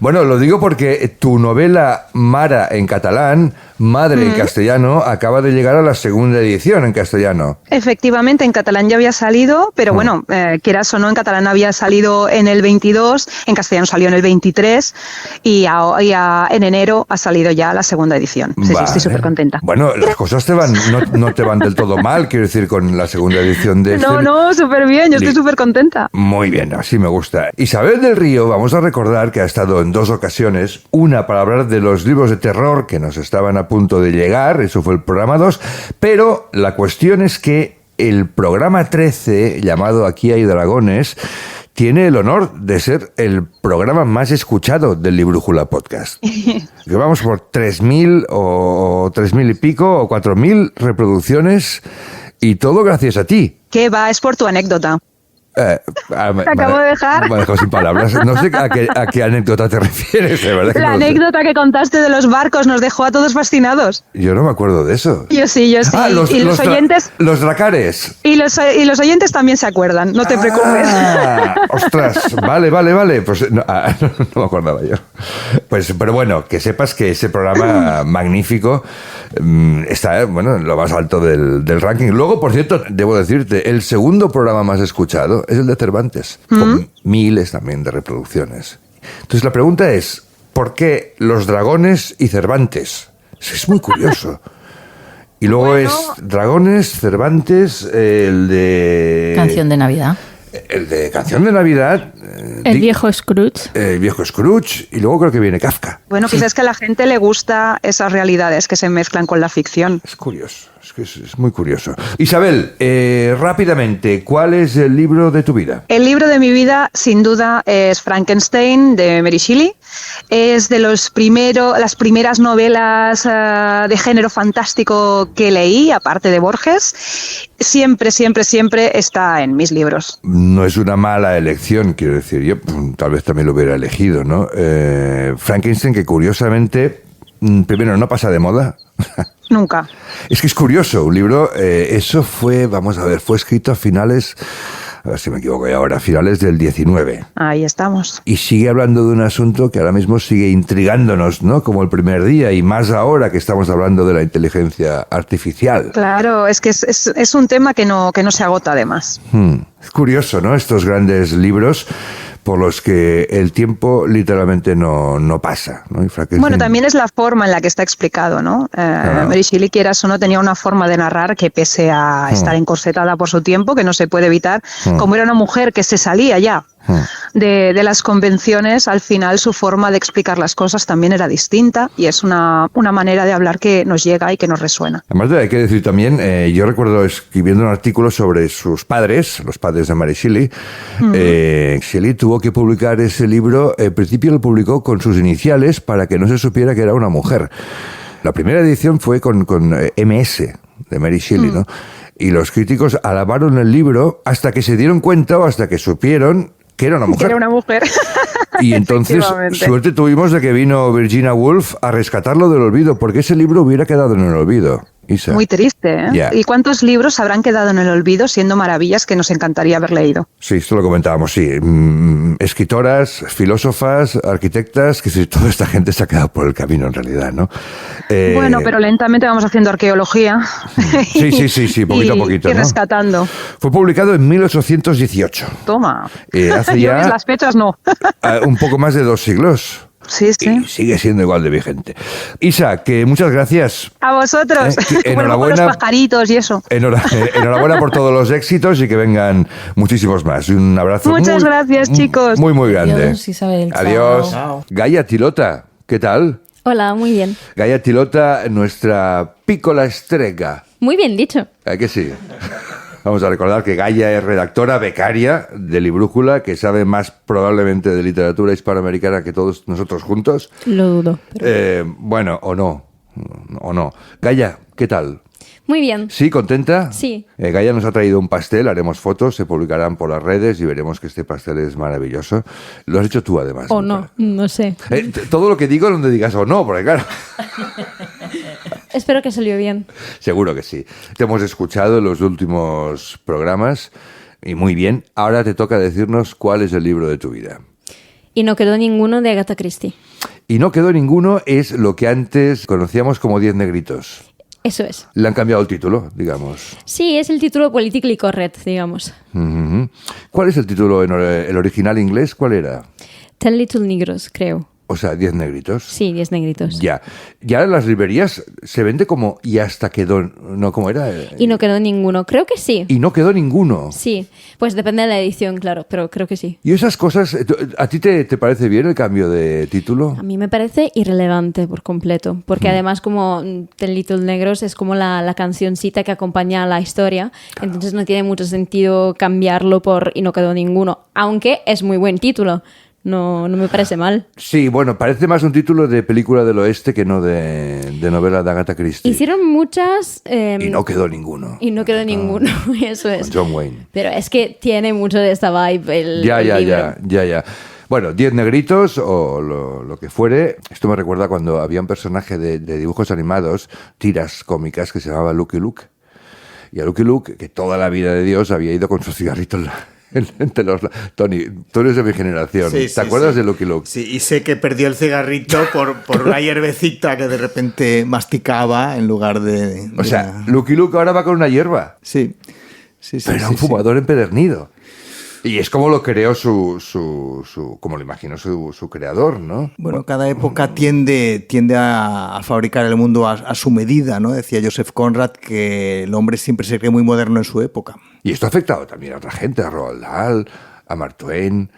Bueno, lo digo porque tu novela Mara en catalán, Madre en castellano, acaba de llegar a la segunda edición en castellano. Efectivamente, en catalán ya había salido, pero bueno, quieras o no, en catalán había salido en el 22, en castellano salió en el 23 y en enero ha salido ya la segunda edición. Sí, vale. Estoy súper contenta. Bueno, las cosas no te van del todo mal, quiero decir, con la segunda edición de No, súper bien, yo estoy súper contenta. Muy bien, así me gusta. Isabel del Río, vamos a recordar que ha estado en 2 ocasiones, una para hablar de los libros de terror que nos estaban a punto de llegar, eso fue el programa 2, pero la cuestión es que el programa 13, llamado Aquí hay dragones, tiene el honor de ser el programa más escuchado del Librújula Podcast. Que vamos por 3.000 o 3.000 y pico o 4.000 reproducciones y todo gracias a ti. ¿Qué va? Es por tu anécdota. Te acabo de dejar. Me ha dejado sin palabras. No sé a qué anécdota te refieres, de verdad. La anécdota que contaste de los barcos nos dejó a todos fascinados. Yo no me acuerdo de eso. Yo sí. Y los oyentes... Los dracares. Y los oyentes también se acuerdan, no te preocupes. Ostras, vale. Pues no me acordaba yo. Pues, pero bueno, que sepas que ese programa magnífico está, en lo más alto del ranking. Luego, por cierto, debo decirte, el segundo programa más escuchado es el de Cervantes, con miles también de reproducciones. Entonces la pregunta es, ¿por qué Los Dragones y Cervantes? Es muy curioso. Y luego es Dragones, Cervantes, el de... Canción de Navidad. El de Canción de Navidad. El viejo Scrooge. El viejo Scrooge. Y luego creo que viene Kafka. Bueno, quizás es que a la gente le gusta esas realidades que se mezclan con la ficción. Es curioso. Es muy curioso. Isabel, rápidamente, ¿cuál es el libro de tu vida? El libro de mi vida, sin duda, es Frankenstein, de Mary Shelley. Es de las primeras novelas de género fantástico que leí, aparte de Borges. Siempre está en mis libros. No es una mala elección, quiero decir. Yo tal vez también lo hubiera elegido, ¿no? Frankenstein, que curiosamente, primero, no pasa de moda. Nunca. Es que es curioso, un libro, eso fue escrito a finales, a ver si me equivoco ahora, a finales del 19. Ahí estamos. Y sigue hablando de un asunto que ahora mismo sigue intrigándonos, ¿no? Como el primer día, y más ahora que estamos hablando de la inteligencia artificial. Claro, es que es un tema que no se agota además. Es curioso, ¿no? Estos grandes libros por los que el tiempo literalmente no pasa, ¿no? Bueno, también es la forma en la que está explicado, ¿no? Mary Shelley, quieras o no, tenía una forma de narrar que, pese a estar encorsetada por su tiempo, que no se puede evitar, como era una mujer que se salía ya de las convenciones, al final su forma de explicar las cosas también era distinta, y es una manera de hablar que nos llega y que nos resuena. Además, hay que decir también, yo recuerdo escribiendo un artículo sobre sus padres, los padres de Mary Shelley. Shelley tuvo que publicar ese libro, al principio lo publicó con sus iniciales para que no se supiera que era una mujer. La primera edición fue con MS, de Mary Shelley, ¿no? Y los críticos alabaron el libro hasta que se dieron cuenta o hasta que supieron que era una mujer. Que era una mujer. Y entonces suerte tuvimos de que vino Virginia Woolf a rescatarlo del olvido, porque ese libro hubiera quedado en el olvido. Isa. Muy triste, ¿eh? Yeah. ¿Y cuántos libros habrán quedado en el olvido siendo maravillas que nos encantaría haber leído? Sí, esto lo comentábamos, sí. Escritoras, filósofas, arquitectas, que toda esta gente se ha quedado por el camino en realidad, ¿no? Bueno, pero lentamente vamos haciendo arqueología. Sí, poquito a poquito. Y rescatando. Fue publicado en 1818. Toma. Hace ya... Las fechas no. Un poco más de 2 siglos. Sí. Y sigue siendo igual de vigente. Isa, que muchas gracias. A vosotros. Enhorabuena. Por los pajaritos y eso. Enhorabuena por todos los éxitos y que vengan muchísimos más. Un abrazo. Muchas gracias, chicos. Muy, muy grande. Adiós, Isabel. Adiós. Chao. Gaia Tilota, ¿qué tal? Hola, muy bien. Gaia Tilota, nuestra piccola strega. Muy bien dicho. ¿A que sí? Vamos a recordar que Gaia es redactora becaria de Librújula, que sabe más probablemente de literatura hispanoamericana que todos nosotros juntos. Lo dudo. Bueno, o no. Gaia, ¿qué tal? Muy bien. ¿Sí? ¿Contenta? Sí. Gaia nos ha traído un pastel, haremos fotos, se publicarán por las redes y veremos que este pastel es maravilloso. Lo has hecho tú, además. O no sé. Todo lo que digo, no te digas o no, porque claro... Espero que salió bien. Seguro que sí. Te hemos escuchado en los últimos programas y muy bien. Ahora te toca decirnos cuál es el libro de tu vida. Y no quedó ninguno de Agatha Christie. Y no quedó ninguno es lo que antes conocíamos como 10 negritos. Eso es. Le han cambiado el título, digamos. Sí, es el título Politically Correct, digamos. ¿Cuál es el título en el original inglés? ¿Cuál era? 10 Little Negroes, creo. O sea, 10 negritos. Sí, 10 negritos. Ya. Ya en las librerías se vende como y hasta quedó... ¿No? ¿Cómo era? Y no quedó ninguno. Creo que sí. Y no quedó ninguno. Sí. Pues depende de la edición, claro, pero creo que sí. ¿Y esas cosas, a ti te parece bien el cambio de título? A mí me parece irrelevante por completo, porque además como The Little Negros es como la cancioncita que acompaña a la historia, entonces no tiene mucho sentido cambiarlo por y no quedó ninguno, aunque es muy buen título. No me parece mal. Sí, bueno, parece más un título de película del oeste que no de novela de Agatha Christie. Hicieron muchas... y no quedó ninguno. Y no quedó ninguno, eso es. John Wayne. Pero es que tiene mucho de esta vibe el libro. Ya. Bueno, 10 negritos o lo que fuere. Esto me recuerda cuando había un personaje de dibujos animados, tiras cómicas, que se llamaba Lucky Luke. Y a Lucky Luke, que toda la vida de Dios había ido con sus cigarritos entre los... Tony, tú eres de mi generación. Sí, ¿Te acuerdas de Lucky Luke? Sí, y sé que perdió el cigarrito por una hierbecita que de repente masticaba en lugar de... O sea, Lucky Luke ahora va con una hierba. Sí. Pero era un fumador empedernido. Y es como lo creó como lo imaginó su creador, ¿no? Bueno, cada época tiende a fabricar el mundo a su medida, ¿no? Decía Joseph Conrad que el hombre siempre se cree muy moderno en su época. Y esto ha afectado también a otra gente, a Roald Dahl, a Mark Twain.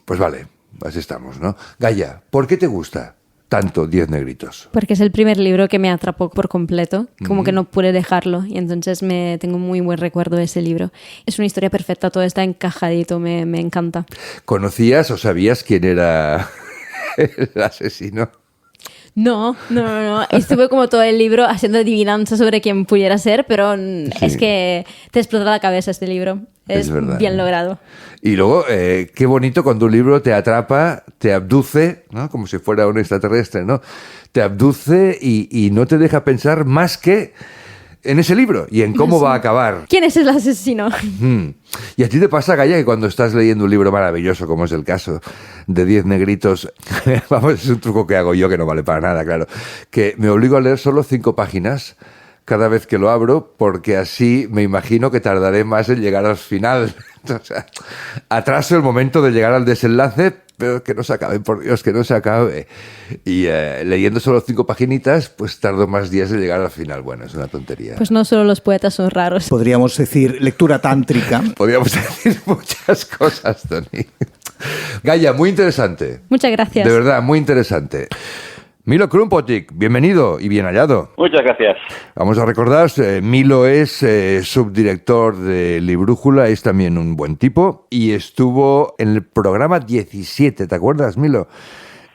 Pues vale, así estamos, ¿no? Gaia, ¿por qué te gusta tanto 10 negritos? Porque es el primer libro que me atrapó por completo, como que no pude dejarlo, y entonces tengo muy buen recuerdo de ese libro. Es una historia perfecta, todo está encajadito, me encanta. ¿Conocías o sabías quién era el asesino? No. Estuve como todo el libro haciendo adivinanza sobre quién pudiera ser, pero es que te explota la cabeza este libro. Es bien logrado. Y luego, qué bonito cuando un libro te atrapa, te abduce, ¿no? Como si fuera un extraterrestre, ¿no? Te abduce y no te deja pensar más que en ese libro y en cómo va a acabar. ¿Quién es el asesino? Y a ti te pasa, Gaia, que cuando estás leyendo un libro maravilloso, como es el caso de 10 negritos, vamos, es un truco que hago yo que no vale para nada, claro, que me obligo a leer solo 5 páginas cada vez que lo abro, porque así me imagino que tardaré más en llegar al final. O sea, atraso el momento de llegar al desenlace, pero que no se acabe, por Dios, que no se acabe. Y leyendo solo 5 paginitas, pues tardo más días en llegar al final. Bueno, es una tontería. Pues no solo los poetas son raros. Podríamos decir lectura tántrica. Podríamos decir muchas cosas, Tony. Gaia, muy interesante. Muchas gracias. De verdad, muy interesante. Milo Krumpotik, bienvenido y bien hallado. Muchas gracias. Vamos a recordar, Milo es subdirector de Librújula, es también un buen tipo y estuvo en el programa 17, ¿te acuerdas, Milo?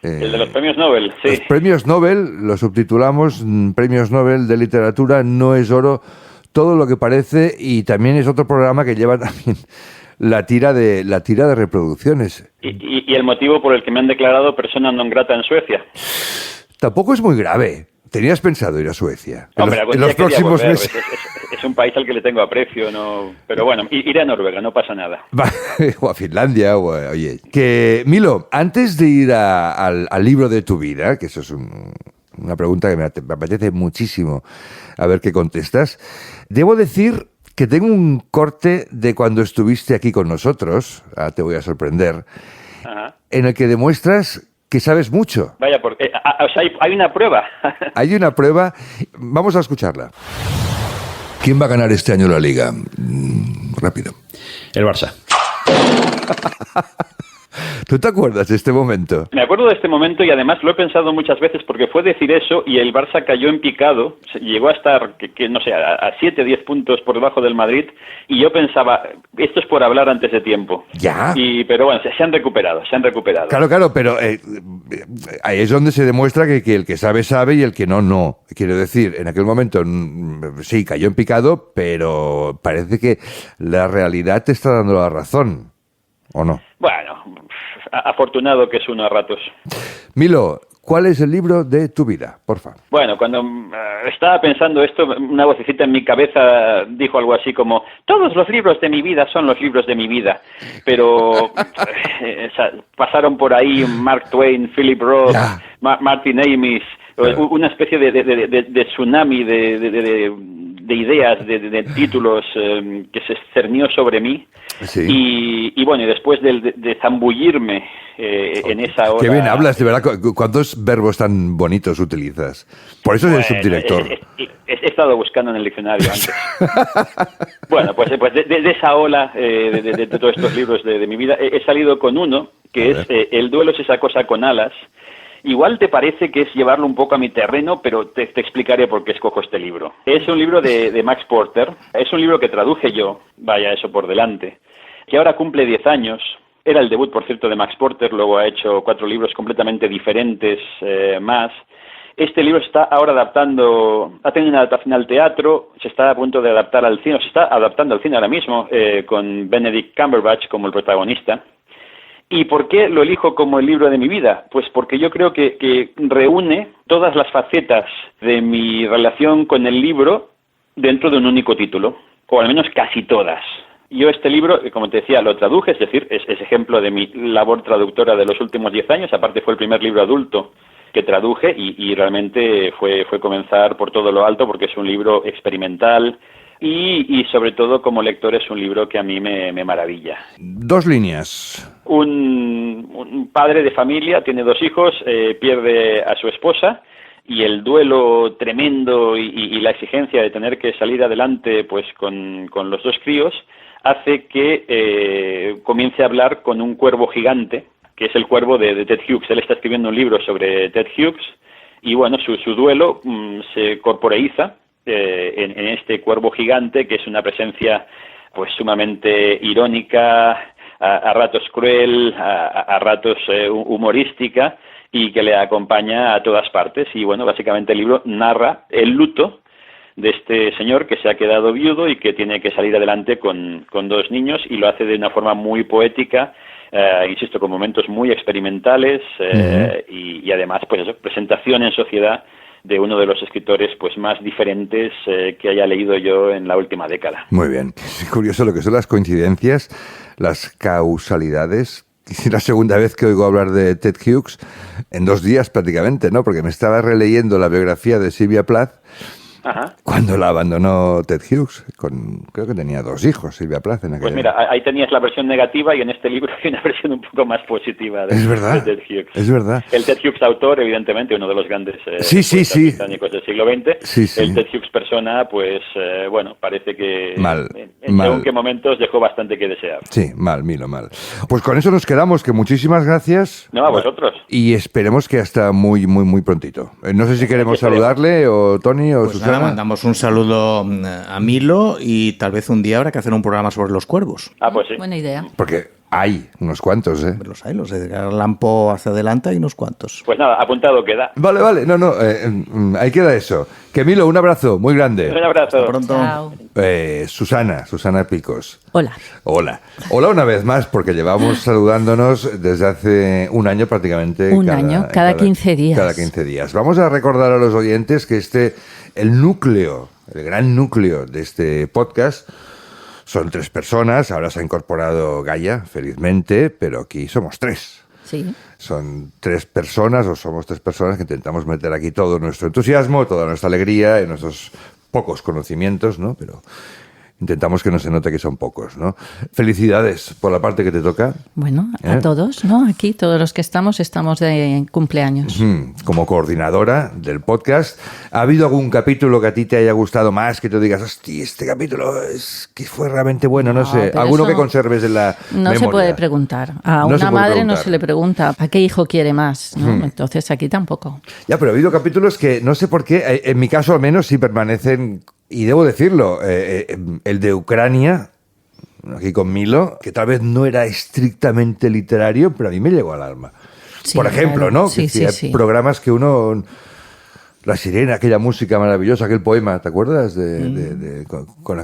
El de los premios Nobel, sí. Los premios Nobel, lo subtitulamos Premios Nobel de Literatura, no es oro todo lo que parece, y también es otro programa que lleva también la tira de reproducciones. Y el motivo por el que me han declarado persona non grata en Suecia. Tampoco es muy grave. ¿Tenías pensado ir a Suecia? Hombre, en los próximos meses. Es un país al que le tengo aprecio, no. Pero bueno, iré a Noruega, no pasa nada. O a Finlandia, oye. Que, Milo, antes de ir al libro de tu vida, que eso es una pregunta que me apetece muchísimo a ver qué contestas, debo decir que tengo un corte de cuando estuviste aquí con nosotros, te voy a sorprender, en el que demuestras que sabes mucho. Vaya, porque o sea, hay una prueba. Hay una prueba. Vamos a escucharla. ¿Quién va a ganar este año la Liga? Rápido. El Barça. ¿Tú te acuerdas de este momento? Me acuerdo de este momento y además lo he pensado muchas veces porque fue decir eso y el Barça cayó en picado, llegó a estar, no sé, a 7-10 puntos por debajo del Madrid y yo pensaba, esto es por hablar antes de tiempo. Ya. Pero bueno, se han recuperado. Claro, pero ahí es donde se demuestra que el que sabe, sabe y el que no, no. Quiero decir, en aquel momento sí, cayó en picado, pero parece que la realidad te está dando la razón, ¿o no? Bueno, afortunado que es uno a ratos. Milo, ¿cuál es el libro de tu vida, porfa? Bueno, cuando estaba pensando esto, una vocecita en mi cabeza dijo algo así como: todos los libros de mi vida son los libros de mi vida. Pero pasaron por ahí Mark Twain, Philip Roth, Martin Amis, una especie de tsunami de ideas, de títulos que se cernió sobre mí. Sí. Y bueno, y después de zambullirme en esa hora... Qué bien hablas, de verdad. ¿Cuántos verbos tan bonitos utilizas? Por eso eres subdirector. He estado buscando en el diccionario antes. Bueno, pues de esa ola de todos estos libros de mi vida, he salido con uno, que es El duelo es esa cosa con alas. Igual te parece que es llevarlo un poco a mi terreno, pero te explicaré por qué escojo este libro. Es un libro de Max Porter, es un libro que traduje yo, vaya eso por delante, que ahora cumple 10 años, Era el debut, por cierto, de Max Porter, luego ha hecho 4 libros completamente diferentes más. Este libro está ahora ha tenido una adaptación al teatro, se está a punto de adaptar al cine, se está adaptando al cine ahora mismo, con Benedict Cumberbatch como el protagonista. ¿Y por qué lo elijo como el libro de mi vida? Pues porque yo creo que reúne todas las facetas de mi relación con el libro dentro de un único título, o al menos casi todas. Yo este libro, como te decía, lo traduje, es decir, es ejemplo de mi labor traductora de los últimos 10 años, aparte fue el primer libro adulto que traduje y realmente fue comenzar por todo lo alto porque es un libro experimental y sobre todo como lector es un libro que a mí me maravilla. 2 líneas. Un padre de familia, tiene 2 hijos, pierde a su esposa y el duelo tremendo y la exigencia de tener que salir adelante pues con los 2 críos hace que comience a hablar con un cuervo gigante, que es el cuervo de Ted Hughes. Él está escribiendo un libro sobre Ted Hughes y bueno, su duelo se corporeiza en este cuervo gigante, que es una presencia pues sumamente irónica, a ratos cruel, a ratos humorística y que le acompaña a todas partes. Y bueno, básicamente el libro narra el luto de este señor que se ha quedado viudo y que tiene que salir adelante con 2 niños y lo hace de una forma muy poética, insisto, con momentos muy experimentales y además pues eso, presentación en sociedad de uno de los escritores pues más diferentes que haya leído yo en la última década. Muy bien. Es curioso lo que son las coincidencias, las causalidades. Es la segunda vez que oigo hablar de Ted Hughes en 2 días prácticamente, ¿no? Porque me estaba releyendo la biografía de Sylvia Plath. Ajá. Cuando la abandonó Ted Hughes, creo que tenía 2 hijos, Sylvia Plath. Pues mira, ahí tenías la versión negativa y en este libro hay una versión un poco más positiva de Ted Hughes. Es verdad. El Ted Hughes autor, evidentemente, uno de los grandes británicos del siglo XX. El Ted Hughes persona, pues, bueno, parece que en según qué momentos dejó bastante que desear. Sí, mal. Pues con eso nos quedamos, que muchísimas gracias. No, a vosotros. Y esperemos que hasta muy, muy, muy prontito. No sé si queremos saludarle, o Tony, o pues Susana. Mandamos un saludo a Milo y tal vez un día habrá que hacer un programa sobre los cuervos. Pues sí. Buena idea. Porque hay unos cuantos, ¿eh? Los hay, los de Edgar Allan Poe hacia adelante hay unos cuantos. Pues nada, apuntado queda. Vale, ahí queda eso. Que Milo, un abrazo muy grande. Un abrazo. Hasta pronto. Chao. Susana Picos. Hola una vez más, porque llevamos saludándonos desde hace un año prácticamente. Cada 15 días. Cada 15 días. Vamos a recordar a los oyentes que el gran núcleo de este podcast son 3 personas. Ahora se ha incorporado Gaia, felizmente, pero aquí somos 3. Sí. Son 3 personas, o somos 3 personas que intentamos meter aquí todo nuestro entusiasmo, toda nuestra alegría y nuestros pocos conocimientos, ¿no? Pero intentamos que no se note que son pocos, ¿no? Felicidades por la parte que te toca. Bueno, a todos, ¿no? Aquí, todos los que estamos de cumpleaños. Como coordinadora del podcast, ¿ha habido algún capítulo que a ti te haya gustado más, que te digas, hostia, este capítulo es que fue realmente bueno? No sé, alguno que conserves en la memoria. No se puede preguntar. A una madre no se le pregunta ¿a qué hijo quiere más? ¿No? Entonces aquí tampoco. Ya, pero ha habido capítulos que no sé por qué, en mi caso al menos, sí permanecen. Y debo decirlo, el de Ucrania, aquí con Milo, que tal vez no era estrictamente literario, pero a mí me llegó al alma. Sí, por ejemplo, ¿no? Sí, hay programas que uno... La sirena, aquella música maravillosa, aquel poema, ¿te acuerdas? Con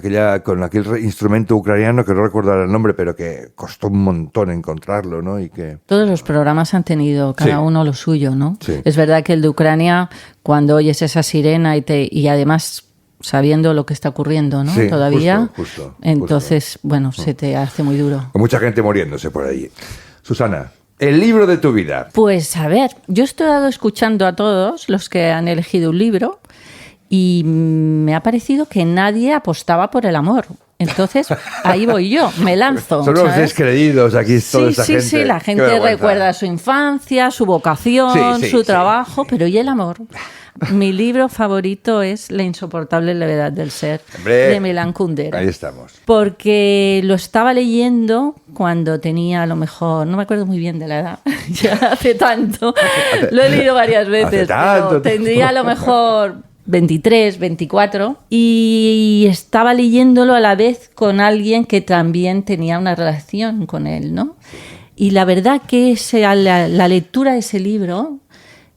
aquel instrumento ucraniano que no recuerdo el nombre, pero que costó un montón encontrarlo, ¿no? Y que... Todos los programas han tenido cada uno lo suyo, ¿no? Sí. Es verdad que el de Ucrania, cuando oyes esa sirena y además sabiendo lo que está ocurriendo, ¿no? Sí, todavía. Justo. Entonces, bueno, se te hace muy duro. Con mucha gente muriéndose por ahí. Susana, el libro de tu vida. Pues a ver, yo he estado escuchando a todos los que han elegido un libro y me ha parecido que nadie apostaba por el amor. Entonces, ahí voy yo, me lanzo. Son los descreídos aquí, toda esta gente. Sí, la gente recuerda su infancia, su vocación, su trabajo, pero ¿y el amor? Mi libro favorito es La insoportable levedad del ser, de Milan Kundera. Ahí estamos. Porque lo estaba leyendo cuando tenía a lo mejor, no me acuerdo muy bien de la edad, ya hace tanto, lo he leído varias veces, pero tendría a lo mejor 23, 24, y estaba leyéndolo a la vez con alguien que también tenía una relación con él, ¿no? Y la verdad que la lectura de ese libro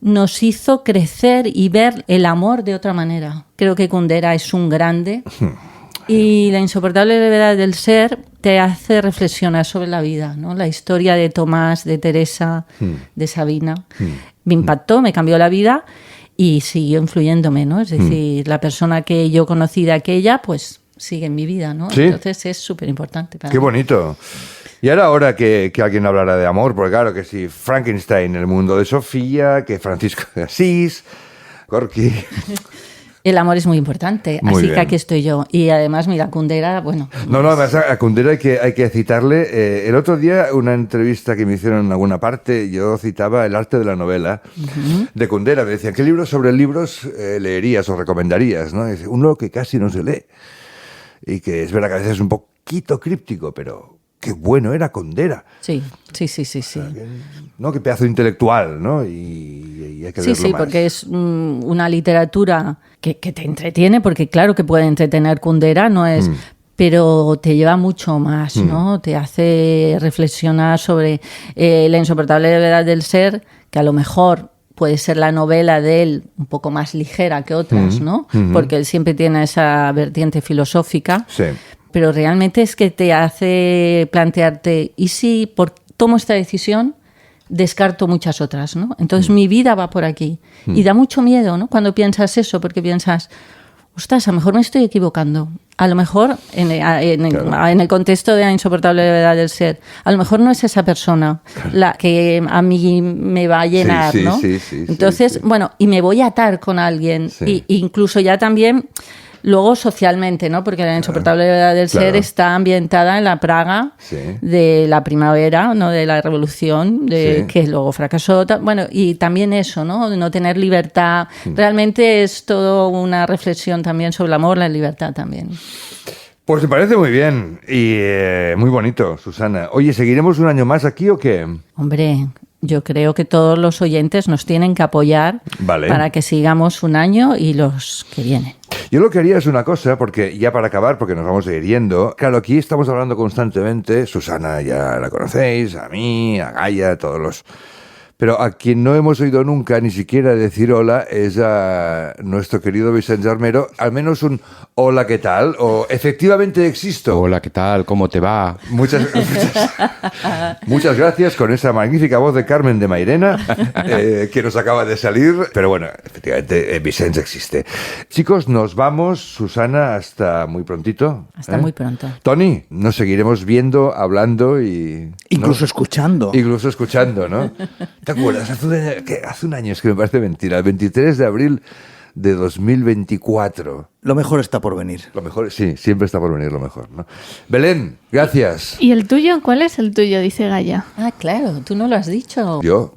nos hizo crecer y ver el amor de otra manera. Creo que Kundera es un grande y La insoportable levedad del ser te hace reflexionar sobre la vida, ¿no? La historia de Tomás, de Teresa, de Sabina. Me impactó, me cambió la vida y siguió influyéndome, ¿no? Es decir, la persona que yo conocí de aquella, pues sigue en mi vida, ¿no? ¿Sí? Entonces es súper importante para mí. Qué bonito. Y ahora que alguien hablara de amor, porque claro que si Frankenstein, El mundo de Sofía, que Francisco de Asís, Gorky... El amor es muy importante, Muy así bien. que aquí estoy yo. Y además, mira, Kundera, bueno... No, además a Kundera hay que citarle. El otro día, una entrevista que me hicieron en alguna parte, yo citaba El arte de la novela de Kundera. Me decían, ¿qué libros sobre libros leerías o recomendarías? ¿No? Y dice, uno que casi no se lee. Y que es verdad que a veces es un poquito críptico, pero qué bueno era Kundera. Sí. ¿No? Qué pedazo intelectual, ¿no? Y hay que leerlo más. Porque es una literatura que te entretiene, porque claro que puede entretener Kundera, no es... Pero te lleva mucho más, ¿no? Te hace reflexionar sobre la insoportable levedad del ser, que a lo mejor puede ser la novela de él un poco más ligera que otras, ¿no? Porque él siempre tiene esa vertiente filosófica. Sí. Pero realmente es que te hace plantearte, ¿y si tomo esta decisión, descarto muchas otras, ¿no? Entonces mi vida va por aquí. Y da mucho miedo, ¿no? Cuando piensas eso, porque piensas, ostras, a lo mejor me estoy equivocando. A lo mejor, en el contexto de La insoportable levedad del ser, a lo mejor no es esa persona la que a mí me va a llenar, ¿no? Sí, Entonces, bueno, y me voy a atar con alguien. Y incluso ya también... Luego socialmente, ¿no? Porque La insoportable levedad del ser está ambientada en la Praga de la primavera, ¿no? De la revolución, que luego fracasó. Bueno, y también eso, ¿no? De no tener libertad. Realmente es todo una reflexión también sobre el amor, la libertad también. Pues me parece muy bien y muy bonito, Susana. Oye, ¿seguiremos un año más aquí o qué? Hombre, yo creo que todos los oyentes nos tienen que apoyar para que sigamos un año y los que vienen. Yo lo que haría es una cosa, porque ya para acabar, porque nos vamos a ir yendo. Claro, aquí estamos hablando constantemente, Susana ya la conocéis, a mí, a Gaia, a todos los... Pero a quien no hemos oído nunca ni siquiera decir hola es a nuestro querido Vicente Armero, al menos un hola, ¿qué tal? O efectivamente existo. Hola, ¿qué tal? ¿Cómo te va? Muchas gracias con esa magnífica voz de Carmen de Mairena que nos acaba de salir. Pero bueno, efectivamente Vicente existe. Chicos, nos vamos. Susana, hasta muy prontito. Hasta muy pronto. Tony, nos seguiremos viendo, hablando y... Incluso escuchando. Incluso escuchando, ¿no? ¿Te acuerdas? Hace un año, es que me parece mentira, el 23 de abril de 2024. Lo mejor está por venir. Lo mejor, sí, siempre está por venir lo mejor, ¿no? Belén, gracias. ¿Y el tuyo? ¿Cuál es el tuyo? Dice Gaia. Ah, claro, tú no lo has dicho. Yo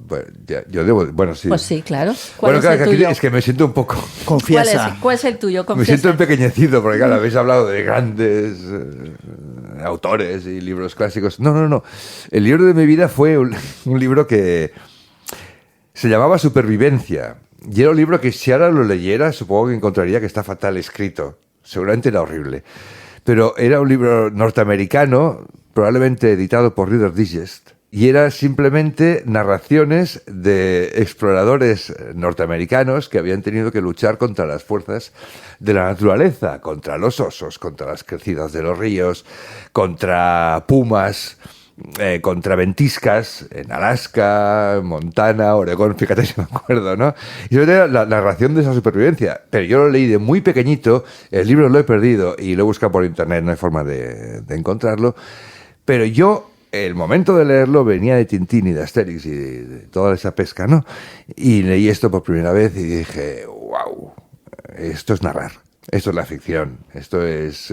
debo, bueno, sí. Pues sí, claro. Bueno, claro, que aquí es que me siento un poco... Confiesa. ¿Cuál es el tuyo? Confiesa. Me siento empequeñecido, porque claro, habéis hablado de grandes autores y libros clásicos. No. El libro de mi vida fue un libro que se llamaba Supervivencia. Y era un libro que si ahora lo leyera, supongo que encontraría que está fatal escrito. Seguramente era horrible. Pero era un libro norteamericano, probablemente editado por Reader's Digest. Y era simplemente narraciones de exploradores norteamericanos que habían tenido que luchar contra las fuerzas de la naturaleza, contra los osos, contra las crecidas de los ríos, contra pumas, contra ventiscas en Alaska, Montana, Oregón, fíjate si me acuerdo, ¿no? Y eso era la narración de esa supervivencia. Pero yo lo leí de muy pequeñito, el libro lo he perdido y lo he buscado por internet, no hay forma de encontrarlo. Pero yo, el momento de leerlo venía de Tintín y de Asterix y de toda esa pesca, ¿no? Y leí esto por primera vez y dije, wow, esto es narrar. Esto es la ficción, esto es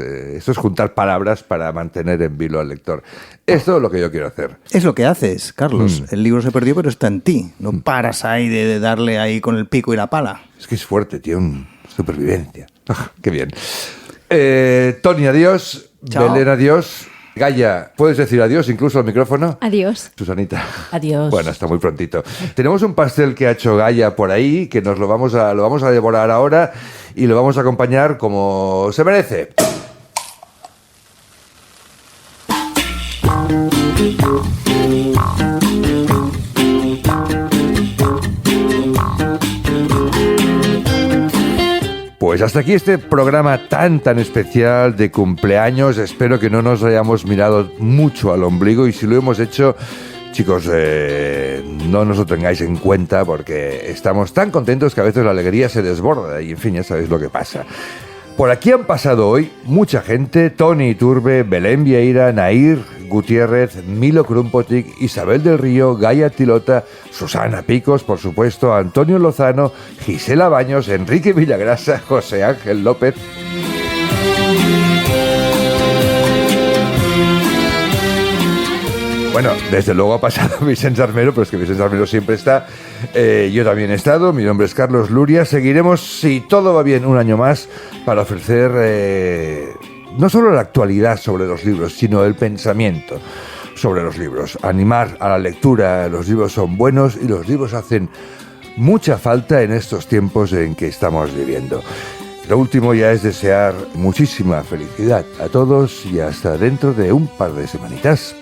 juntar palabras para mantener en vilo al lector. Esto es lo que yo quiero hacer. Es lo que haces, Carlos. El libro se perdió, pero está en ti. No paras ahí de darle ahí con el pico y la pala. Es que es fuerte, tío, supervivencia. Qué bien. Tony, adiós. Chao. Belén, adiós. Gaia, ¿puedes decir adiós incluso al micrófono? Adiós. Susanita. Adiós. Bueno, hasta muy prontito. Tenemos un pastel que ha hecho Gaia por ahí, que nos lo vamos a devorar ahora y lo vamos a acompañar como se merece. Pues hasta aquí este programa tan especial de cumpleaños. Espero que no nos hayamos mirado mucho al ombligo, y si lo hemos hecho, chicos, no nos lo tengáis en cuenta, porque estamos tan contentos que a veces la alegría se desborda y, en fin, ya sabéis lo que pasa. Por aquí han pasado hoy mucha gente: Toni Iturbe, Belén Vieira, Nair Gutiérrez, Milo Krumpotik, Isabel del Río, Gaia Tilota, Susana Picos, por supuesto, Antonio Lozano, Gisela Baños, Enrique Villagrasa, José Ángel López. Bueno, desde luego ha pasado Vicente Armero, pero es que Vicente Armero siempre está. Yo también he estado. Mi nombre es Carlos Luria. Seguiremos, si todo va bien, un año más para ofrecer no solo la actualidad sobre los libros, sino el pensamiento sobre los libros. Animar a la lectura. Los libros son buenos y los libros hacen mucha falta en estos tiempos en que estamos viviendo. Lo último ya es desear muchísima felicidad a todos y hasta dentro de un par de semanitas.